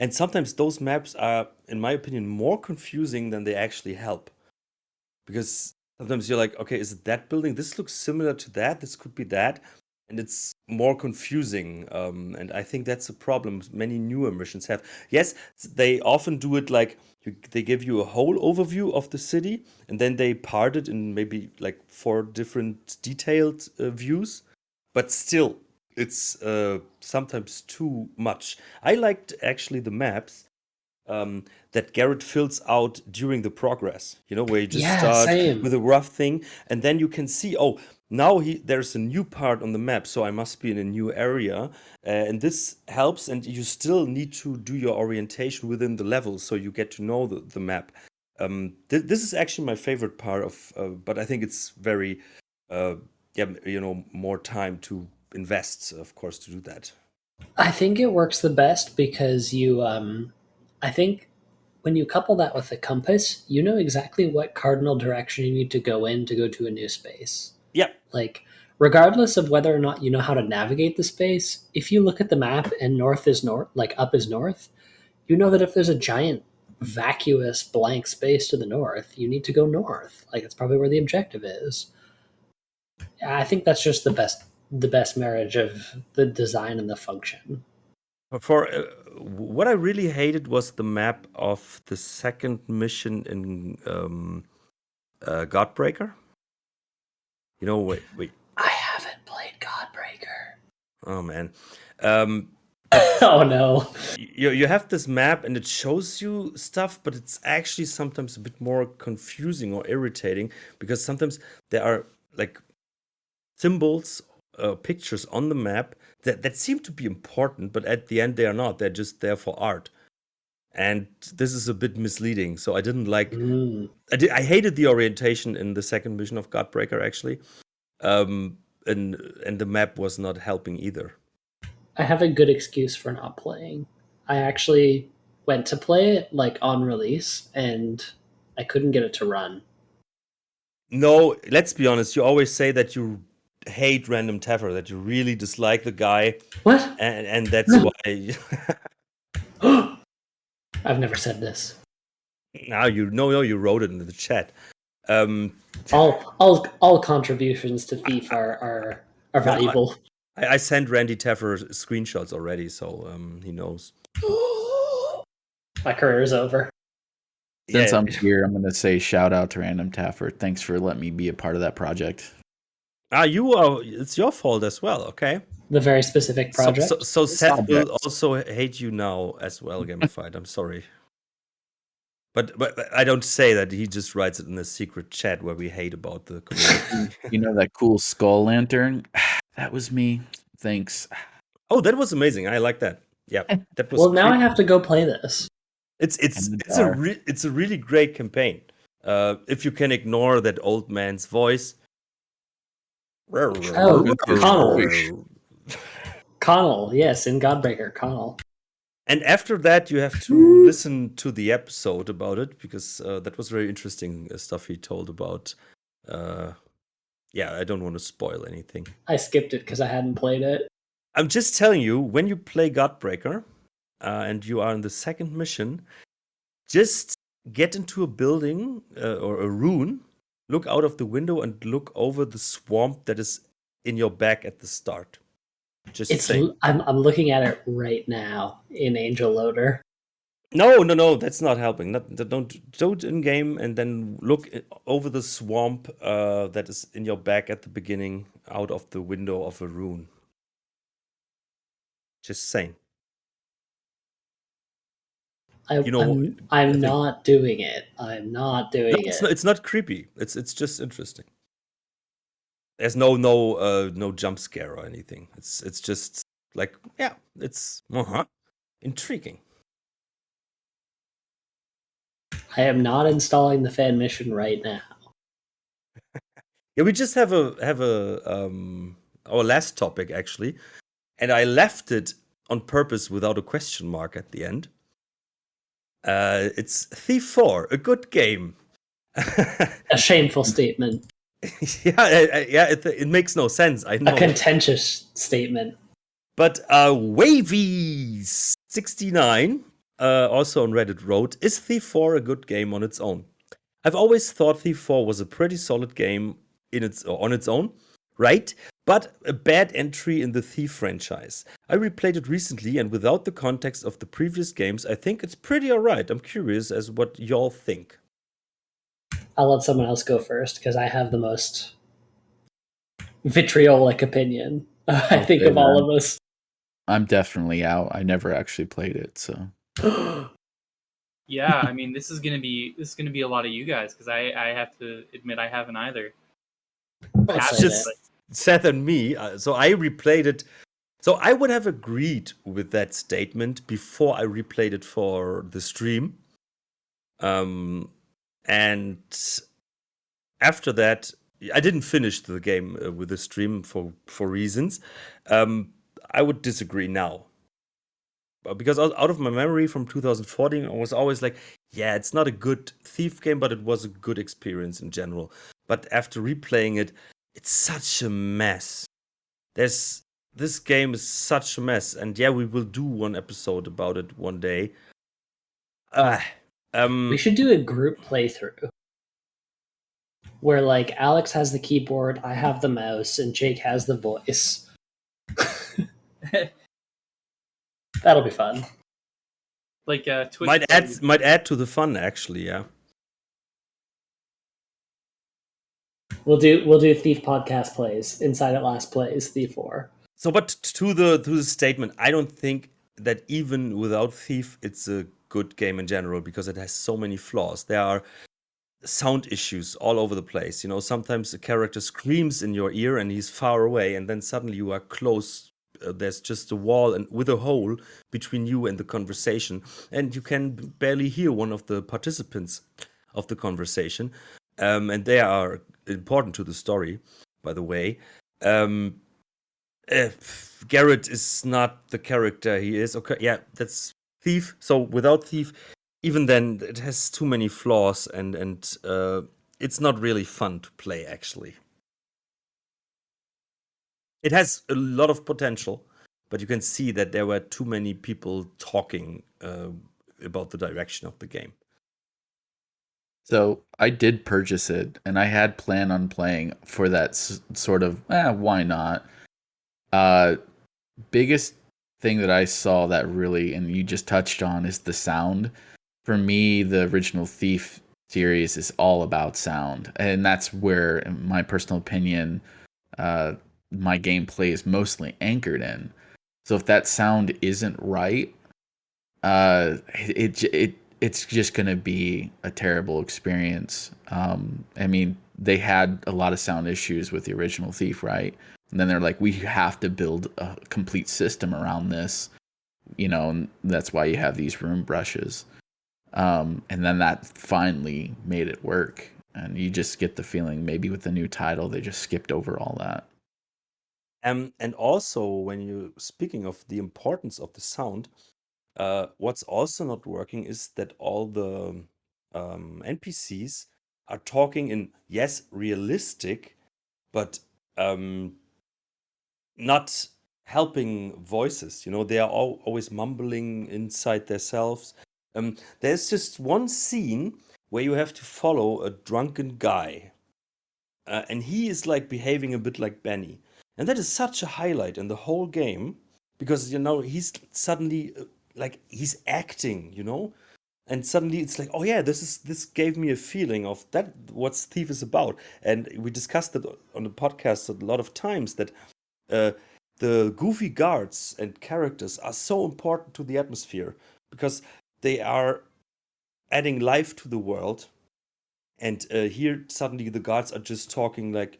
S2: And sometimes those maps are, in my opinion, more confusing than they actually help. Because sometimes you're like, okay, is it that building? This looks similar to that. This could be that. And it's more confusing. And I think that's a problem many newer missions have. Yes, they often do it like they give you a whole overview of the city, and then they part it in maybe like 4 different detailed views. But still, it's sometimes too much. I liked actually the maps that Garrett fills out during the progress. Where you just start
S3: Same.
S2: with a rough thing, and then you can see, oh, now there's a new part on the map, so I must be in a new area, and this helps. And you still need to do your orientation within the level, so you get to know the map. This is actually my favorite part of, but I think it's very, more time to invest, of course, to do that.
S3: I think it works the best because I think when you couple that with the compass, you know exactly what cardinal direction you need to go in to go to a new space.
S2: Yeah.
S3: Like, regardless of whether or not you know how to navigate the space, if you look at the map and north is north, like up is north, you know that if there's a giant vacuous blank space to the north, you need to go north. Like, it's probably where the objective is. I think that's just the best marriage of the design and the function.
S2: For what I really hated was the map of the second mission in Godbreaker. Wait.
S3: I haven't played Godbreaker.
S2: Oh man.
S3: Oh no.
S2: You have this map and it shows you stuff, but it's actually sometimes a bit more confusing or irritating because sometimes there are like symbols, pictures on the map that seem to be important, but at the end they are not. They're just there for art. And this is a bit misleading. So I didn't like. I hated the orientation in the second mission of Godbreaker actually, and the map was not helping either.
S3: I have a good excuse for not playing. I actually went to play it like on release, and I couldn't get it to run.
S2: No, let's be honest. You always say that you hate Random Taffer, that you really dislike the guy.
S3: What?
S2: And that's why.
S3: I've never said this.
S2: Now you wrote it in the chat.
S3: All contributions to Thief are valuable.
S2: I sent Randy Taffer screenshots already, so he knows.
S3: My career is over.
S1: Since I'm here, I'm going to say shout out to Random Taffer. Thanks for letting me be a part of that project.
S2: It's your fault as well, okay?
S3: The very specific project.
S2: So Seth will also hate you now as well, Gamophyte. I'm sorry. But I don't say that. He just writes it in a secret chat where we hate about the community.
S1: You know that cool skull lantern? That was me. Thanks.
S2: Oh, that was amazing. I like that. Yeah, that was.
S3: Well, now I
S2: creepy.
S3: have to go play this.
S2: It's a really great campaign. If you can ignore that old man's voice.
S3: Oh, Connell, yes, in Godbreaker, Connell.
S2: And after that, you have to listen to the episode about it because that was very interesting stuff he told about. Yeah, I don't want to spoil anything.
S3: I skipped it because I hadn't played it.
S2: I'm just telling you, when you play Godbreaker and you are in the second mission, just get into a building or a rune, look out of the window and look over the swamp that is in your back at the start. Just saying.
S3: I'm looking at it right now in Angel Loader.
S2: No, that's not helping. Don't in game and then look over the swamp that is in your back at the beginning, out of the window of a rune. Just saying.
S3: I'm not doing it. I'm not doing it.
S2: It's not creepy. It's just interesting. There's no jump scare or anything. It's just like it's intriguing.
S3: I am not installing the fan mission right now.
S2: Yeah, we just have our last topic actually, and I left it on purpose without a question mark at the end. It's Thief 4, a good game.
S3: A shameful statement.
S2: It makes no sense. I know.
S3: A contentious statement.
S2: But Wavy69, also on Reddit, wrote, "Is Thief 4 a good game on its own? I've always thought Thief 4 was a pretty solid game on its own, right? But a bad entry in the Thief franchise. I replayed it recently, and without the context of the previous games, I think it's pretty alright. I'm curious as what y'all think."
S3: I'll let someone else go first because I have the most vitriolic opinion. I think of all of us.
S1: I'm definitely out. I never actually played it, so.
S4: Yeah, I mean, this is gonna be a lot of you guys because I have to admit I haven't either.
S2: It's just Seth and me. So I replayed it. So I would have agreed with that statement before I replayed it for the stream. And after that, I didn't finish the game with the stream for reasons. I would disagree now. Because out of my memory from 2014, I was always like, yeah, it's not a good Thief game, but it was a good experience in general. But after replaying it, it's such a mess. This game is such a mess. And yeah, we will do one episode about it one day.
S3: We should do a group playthrough where like Alex has the keyboard, I have the mouse, and Jake has the voice. That'll be fun.
S4: Like Twitch
S2: might add to the fun actually, yeah.
S3: We'll do Thief podcast plays, Inside at Last plays Thief 4.
S2: So, but to the statement, I don't think that even without Thief, it's a good game in general because it has so many flaws. There are sound issues all over the place. You know, sometimes the character screams in your ear and he's far away, and then suddenly you are close. There's just a wall and with a hole between you and the conversation, and you can barely hear one of the participants of the conversation. And they are important to the story, by the way. Garrett is not the character he is. Okay, yeah, that's Thief. So without Thief, even then, it has too many flaws, and it's not really fun to play, actually. It has a lot of potential, but you can see that there were too many people talking about the direction of the game.
S1: So I did purchase it, and I had planned on playing for that sort of, why not? Biggest thing that I saw that really, and you just touched on, is the sound. For me, the original Thief series is all about sound, and that's where, in my personal opinion, my gameplay is mostly anchored in. So if that sound isn't right, it's just going to be a terrible experience. I mean, they had a lot of sound issues with the original Thief, right? And then they're like, we have to build a complete system around this, and that's why you have these room brushes. And then that finally made it work. And you just get the feeling maybe with the new title, they just skipped over all that.
S2: And also, when you speaking of the importance of the sound, what's also not working is that all the NPCs are talking in, yes, realistic, but not helping voices. They are always mumbling inside themselves. There's just one scene where you have to follow a drunken guy, and he is like behaving a bit like Benny, and that is such a highlight in the whole game because he's suddenly like he's acting, and suddenly it's like, oh yeah, this gave me a feeling of that what Thief is about. And we discussed it on the podcast a lot of times that the goofy guards and characters are so important to the atmosphere because they are adding life to the world. And here suddenly the guards are just talking like,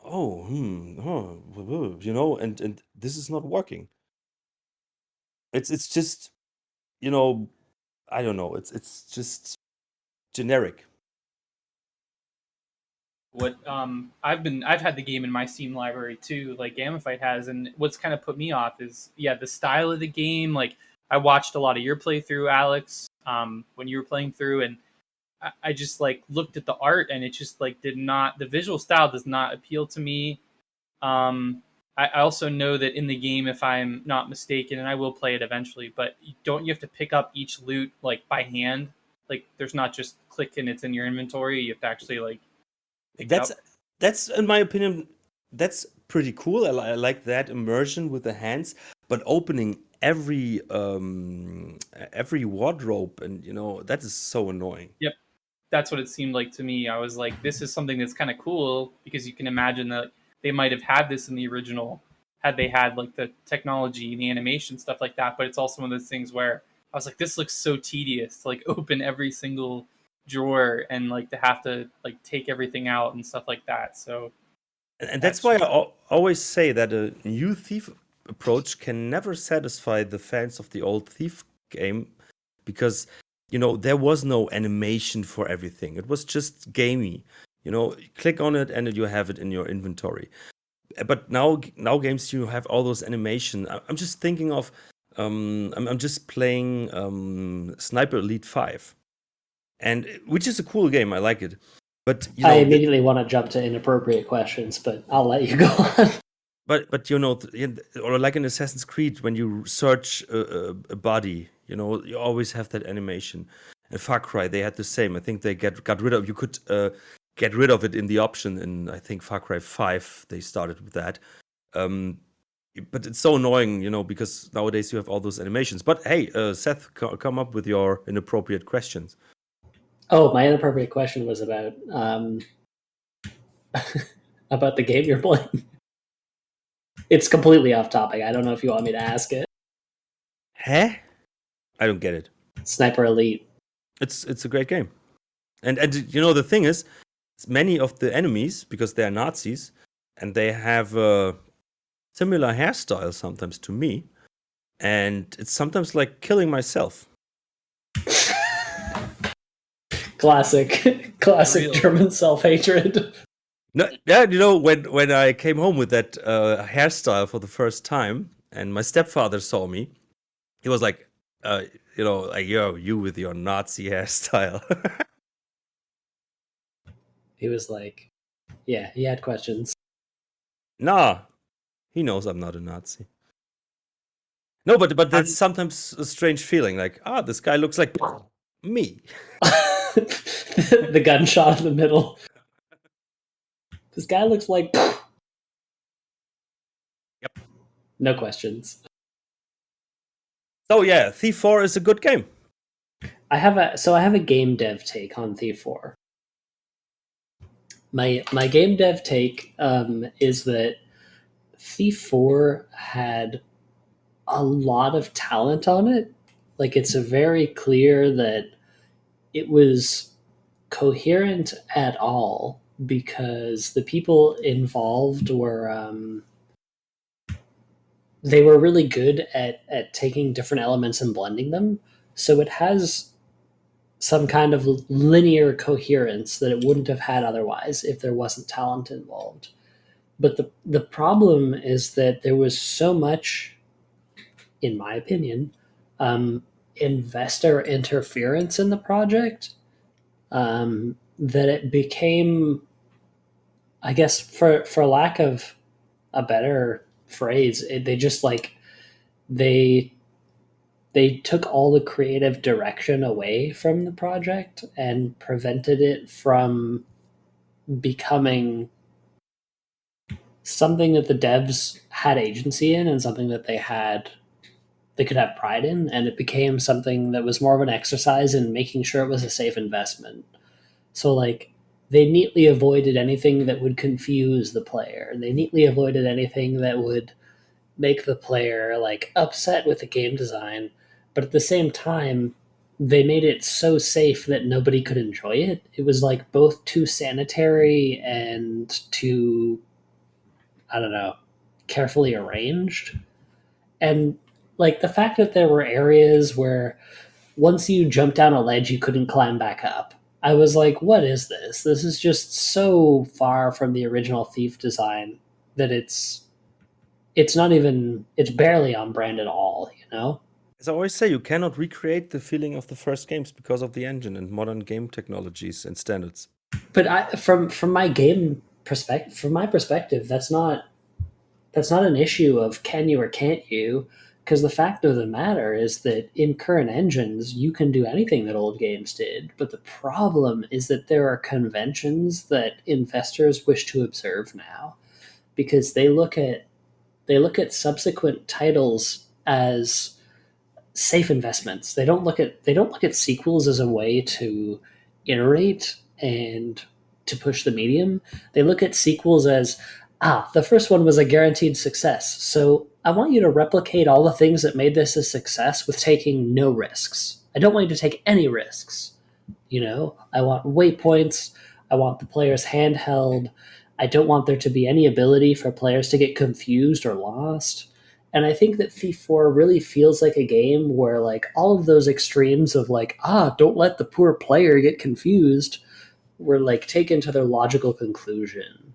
S2: oh, and this is not working. It's just, I don't know. It's just generic.
S4: What I've had the game in my Steam library too, like Gamophyte has, and what's kind of put me off is the style of the game. Like I watched a lot of your playthrough, Alex, when you were playing through, and I just like looked at the art, and it just like did not, the visual style does not appeal to me. I also know that in the game, if I'm not mistaken, and I will play it eventually, but don't you have to pick up each loot like by hand? Like there's not just click and it's in your inventory. You have to actually like pick it
S2: That's
S4: up.
S2: that's in my opinion, that's pretty cool. I like that immersion with the hands, but opening every wardrobe, and that is so annoying.
S4: Yep, that's what it seemed like to me. I was like, this is something that's kind of cool because you can imagine that they might have had this in the original had they had like the technology and the animation stuff like that. But it's also one of those things where I was like, this looks so tedious to like open every single drawer and like to have to like take everything out and stuff like that. So
S2: And that's
S4: that's
S2: why I
S4: just
S2: always say that a new Thief approach can never satisfy the fans of the old Thief game because there was no animation for everything. It was just gamey. Click on it and you have it in your inventory. But now games, you have all those animation. I'm just thinking of I'm just playing Sniper Elite 5, and which is a cool game. I like it. But
S3: I immediately want to jump to inappropriate questions, but I'll let you go on.
S2: But or like in Assassin's Creed, when you search a body, you always have that animation. And Far Cry, they had the same. I think they got rid of. You could get rid of it in the option. And I think Far Cry 5, they started with that. But it's so annoying, because nowadays you have all those animations. But hey, Seth, come up with your inappropriate questions.
S3: Oh, my inappropriate question was about about the game you're playing. It's completely off topic. I don't know if you want me to ask it.
S2: Huh? I don't get it.
S3: Sniper Elite.
S2: It's a great game. And the thing is, many of the enemies, because they're Nazis, and they have a similar hairstyle sometimes to me, and it's sometimes like killing myself.
S3: Classic
S4: Real.
S3: German self-hatred.
S2: No, yeah, when I came home with that hairstyle for the first time, and my stepfather saw me, he was like, like, yo, you with your Nazi hairstyle.
S3: He was like, yeah, he had questions.
S2: Nah, he knows I'm not a Nazi. No, but that's sometimes a strange feeling, like, this guy looks like me.
S3: The gunshot in the middle. This guy looks like.
S2: Yep.
S3: No questions.
S2: So yeah, Thief 4 is a good game.
S3: I have a game dev take on Thief 4. My game dev take is that Thief 4 had a lot of talent on it. Like it's very clear that it was coherent at all because the people involved were they were really good at taking different elements and blending them. So it has some kind of linear coherence that it wouldn't have had otherwise if there wasn't talent involved. But the problem is that there was so much, in my opinion, investor interference in the project, that it became, I guess, for lack of a better phrase, they just like they they took all the creative direction away from the project and prevented it from becoming something that the devs had agency in and something that they could have pride in, and it became something that was more of an exercise in making sure it was a safe investment. So like they neatly avoided anything that would confuse the player. They neatly avoided anything that would make the player like upset with the game design, but at the same time they made it so safe that nobody could enjoy it. It was like both too sanitary and too, I don't know, carefully arranged. And like the fact that there were areas where once you jumped down a ledge you couldn't climb back up. I was like, what is this? This is just so far from the original Thief design that it's not even, it's barely on brand at all, you know?
S2: As I always say, you cannot recreate the feeling of the first games because of the engine and modern game technologies and standards.
S3: But from my game perspective, from my perspective, that's not an issue of can you or can't you, because the fact of the matter is that in current engines you can do anything that old games did. But the problem is that there are conventions that investors wish to observe now, because they look at subsequent titles as safe investments. They don't look at sequels as a way to iterate and to push the medium. They look at sequels as, the first one was a guaranteed success. So I want you to replicate all the things that made this a success with taking no risks. I don't want you to take any risks. You know, I want waypoints. I want the players handheld. I don't want there to be any ability for players to get confused or lost. And I think that Thief 4 really feels like a game where like all of those extremes of like, don't let the poor player get confused were like taken to their logical conclusion.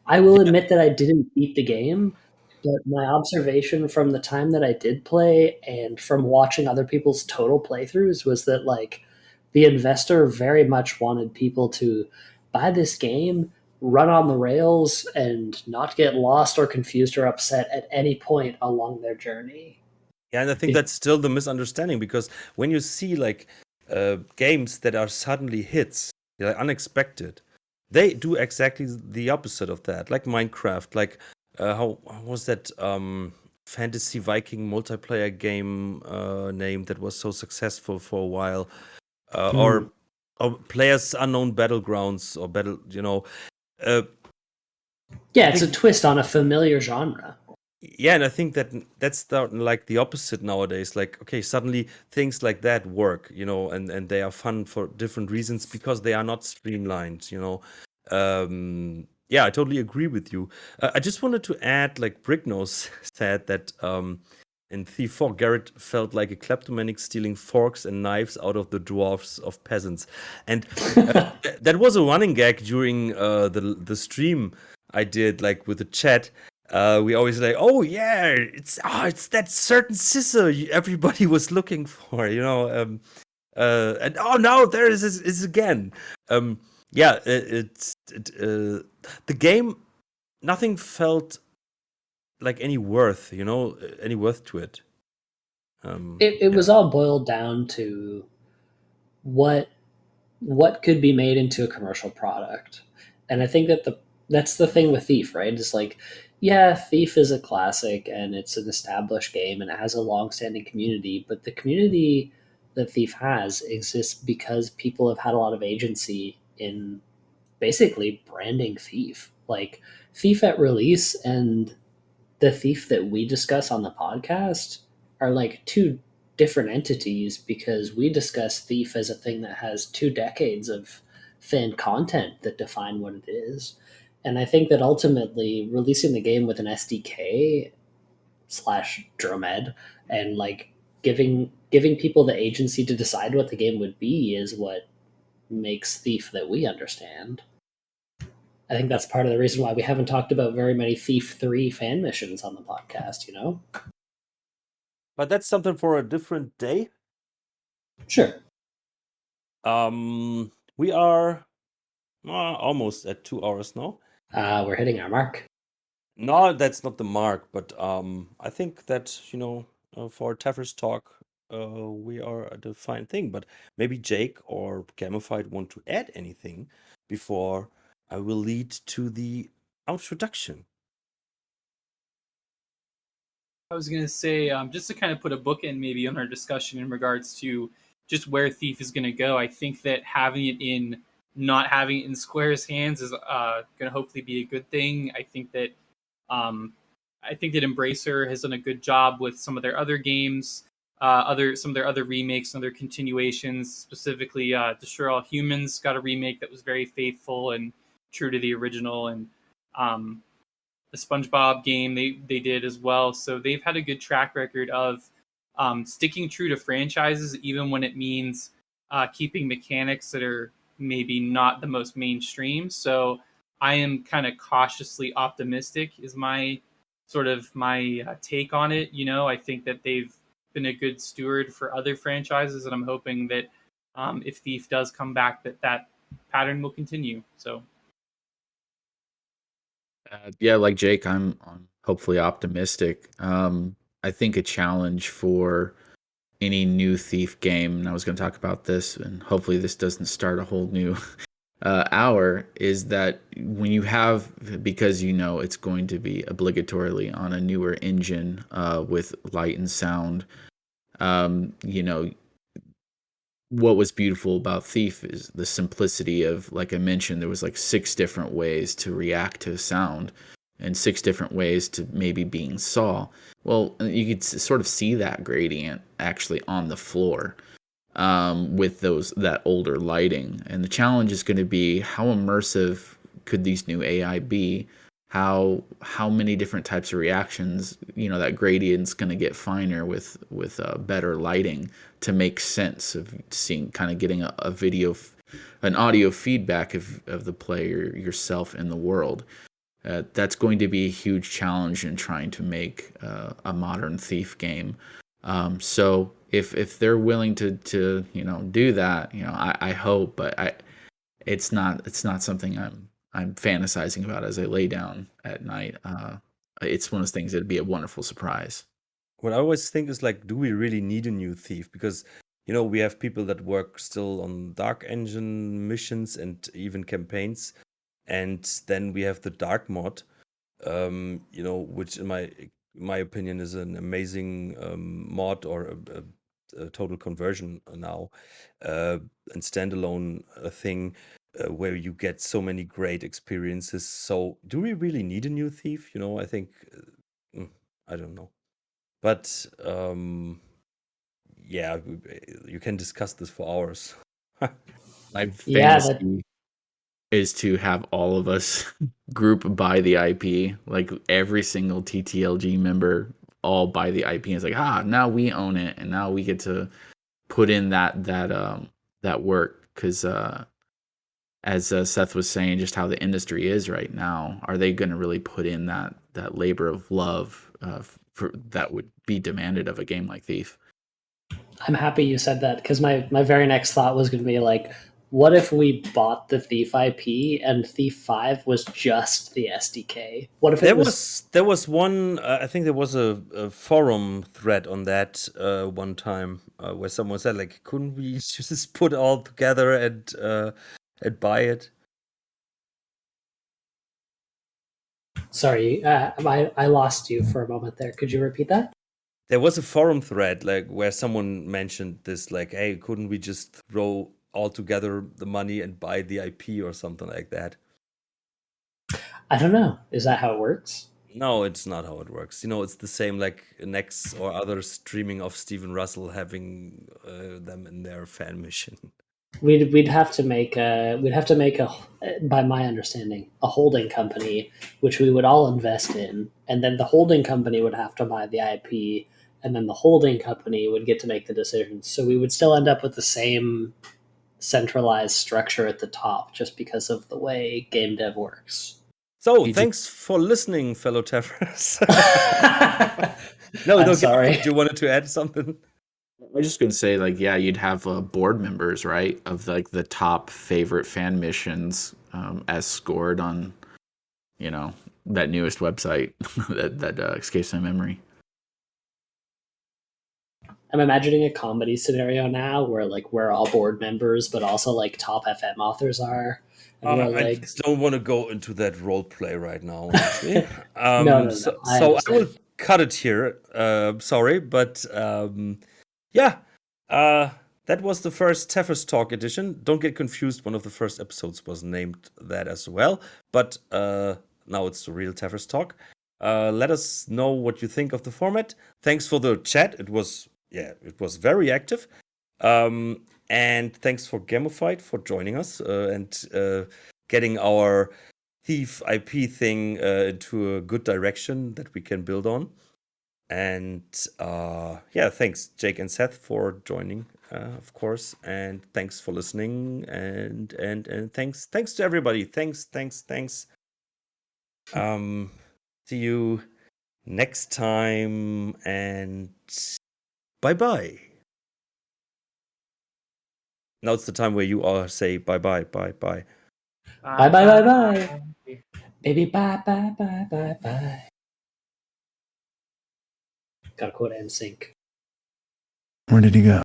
S3: I will admit that I didn't beat the game, but my observation from the time that I did play and from watching other people's total playthroughs was that like the investor very much wanted people to buy this game, run on the rails, and not get lost or confused or upset at any point along their journey.
S2: Yeah, and I think that's still the misunderstanding, because when you see like games that are suddenly hits, they're like unexpected, they do exactly the opposite of that. Like Minecraft, like how was that fantasy Viking multiplayer game name that was so successful for a while, or Players Unknown Battlegrounds or Battle, uh,
S3: Yeah, it's a twist on a familiar genre.
S2: yeah, and I think that's like the opposite nowadays. Like, okay, suddenly things like that work, and they are fun for different reasons because they are not streamlined. Yeah, I totally agree with you. I just wanted to add, like Bricknose said that in Thief 4, Garrett felt like a kleptomaniac stealing forks and knives out of the dwarfs of peasants, and that was a running gag during the stream I did, like with the chat. We always like, oh yeah, it's that certain scissor everybody was looking for, and now there is again. Yeah, the game, nothing felt like any worth, any worth to it.
S3: It was all boiled down to what could be made into a commercial product. And I think that that's the thing with Thief, right? It's like, yeah, Thief is a classic and it's an established game and it has a long-standing community, but the community that Thief has exists because people have had a lot of agency in basically branding Thief. Like Thief at release and the Thief that we discuss on the podcast are like two different entities, because we discuss Thief as a thing that has 2 decades of fan content that define what it is. And I think that ultimately releasing the game with an SDK Dromed, and like giving people the agency to decide what the game would be is what makes Thief that we understand. I think that's part of the reason why we haven't talked about very many Thief 3 fan missions on the podcast, you know?
S2: But that's something for a different day.
S3: Sure.
S2: We are almost at 2 hours now.
S3: We're hitting our mark.
S2: No, that's not the mark, but I think that, for Taffers talk, we are at a fine thing. But maybe Jake or Gamophyte want to add anything before I will lead to the introduction.
S4: I was going to say, just to kind of put a bookend maybe on our discussion in regards to just where Thief is going to go, I think that not having it in Square's hands is going to hopefully be a good thing. Um, I think that Embracer has done a good job with some of their other games, some of their other remakes and other continuations. Specifically, Destroy All Humans got a remake that was very faithful and true to the original, and the SpongeBob game they did as well. So they've had a good track record of sticking true to franchises, even when it means keeping mechanics that are maybe not the most mainstream. So I am kind of cautiously optimistic is my take on it. I think that they've been a good steward for other franchises, and I'm hoping that if Thief does come back, that pattern will continue. So
S1: Yeah, like Jake, I'm hopefully optimistic. I think a challenge for any new Thief game, and I was going to talk about this, and hopefully this doesn't start a whole new hour, is that when you have, because it's going to be obligatorily on a newer engine with light and sound, you know, what was beautiful about Thief is the simplicity of, like I mentioned, there was like 6 different ways to react to sound and 6 different ways to maybe being saw. Well, you could sort of see that gradient actually on the floor with that older lighting. And the challenge is going to be how immersive could these new AI be? How many different types of reactions, that gradient's going to get finer with better lighting to make sense of seeing, kind of getting a video, an audio feedback of the player yourself in the world. That's going to be a huge challenge in trying to make a modern Thief game. So if they're willing to do that, I hope, but it's not something I'm fantasizing about as I lay down at night. It's one of those things that'd be a wonderful surprise.
S2: What I always think is like, do we really need a new Thief? Because we have people that work still on Dark Engine missions and even campaigns, and then we have the Dark mod, which in my opinion is an amazing mod, or a total conversion now, and standalone thing, where you get so many great experiences. So do we really need a new Thief? I think I don't know. But yeah, you can discuss this for hours.
S1: My
S3: Yeah,
S1: fantasy is to have all of us group buy the IP, like every single TTLG member all buy the IP. It's like, now we own it, and now we get to put in that work, because as Seth was saying, just how the industry is right now, are they going to really put in that labor of love for that would be demanded of a game like Thief?
S3: I'm happy you said that, because my very next thought was going to be like, what if we bought the Thief IP and Thief 5 was just the SDK? What if
S2: there was one, I think there was a forum thread on that one time, where someone said, like, couldn't we just put it all together and buy it?
S3: Sorry, I lost you for a moment there. Could you repeat that?
S2: There was a forum thread, like, where someone mentioned this, like, hey, couldn't we just throw all together the money and buy the IP or something like that?
S3: I don't know. Is that how it works?
S2: No, it's not how it works. It's the same like Nex or other streaming of Steven Russell having them in their fan mission.
S3: we'd have to make a by my understanding a holding company which we would all invest in, and then the holding company would have to buy the IP, and then the holding company would get to make the decisions. So we would still end up with the same centralized structure at the top, just because of the way game dev works.
S2: So,
S1: You
S2: thanks for listening, fellow Taffers.
S3: I'm
S2: no,
S3: sorry.
S2: you wanted to add something?
S1: I was just gonna say, like, yeah, you'd have board members, right, of like the top favorite fan missions, as scored on, that newest website that escapes my memory.
S3: I'm imagining a comedy scenario now where like we're all board members, but also like top FM authors are, and we're
S2: I
S3: like,
S2: don't want to go into that role play right now, actually.
S3: no, I
S2: So I will
S3: understand.
S2: cut it here. Sorry, but yeah, that was the first Taffers Talk edition. Don't get confused. One of the first episodes was named that as well, but now it's the real Taffers Talk. Let us know what you think of the format. Thanks for the chat. It was very active. And thanks for Gamophyte for joining us and getting our Thief IP thing into a good direction that we can build on. And thanks Jake and Seth for joining, of course. And thanks for listening. And thanks to everybody. Thanks. See you next time, and bye. Now it's the time where you all say bye.
S3: Bye. Baby, bye. Gotta quote NSYNC.
S5: Where did he go?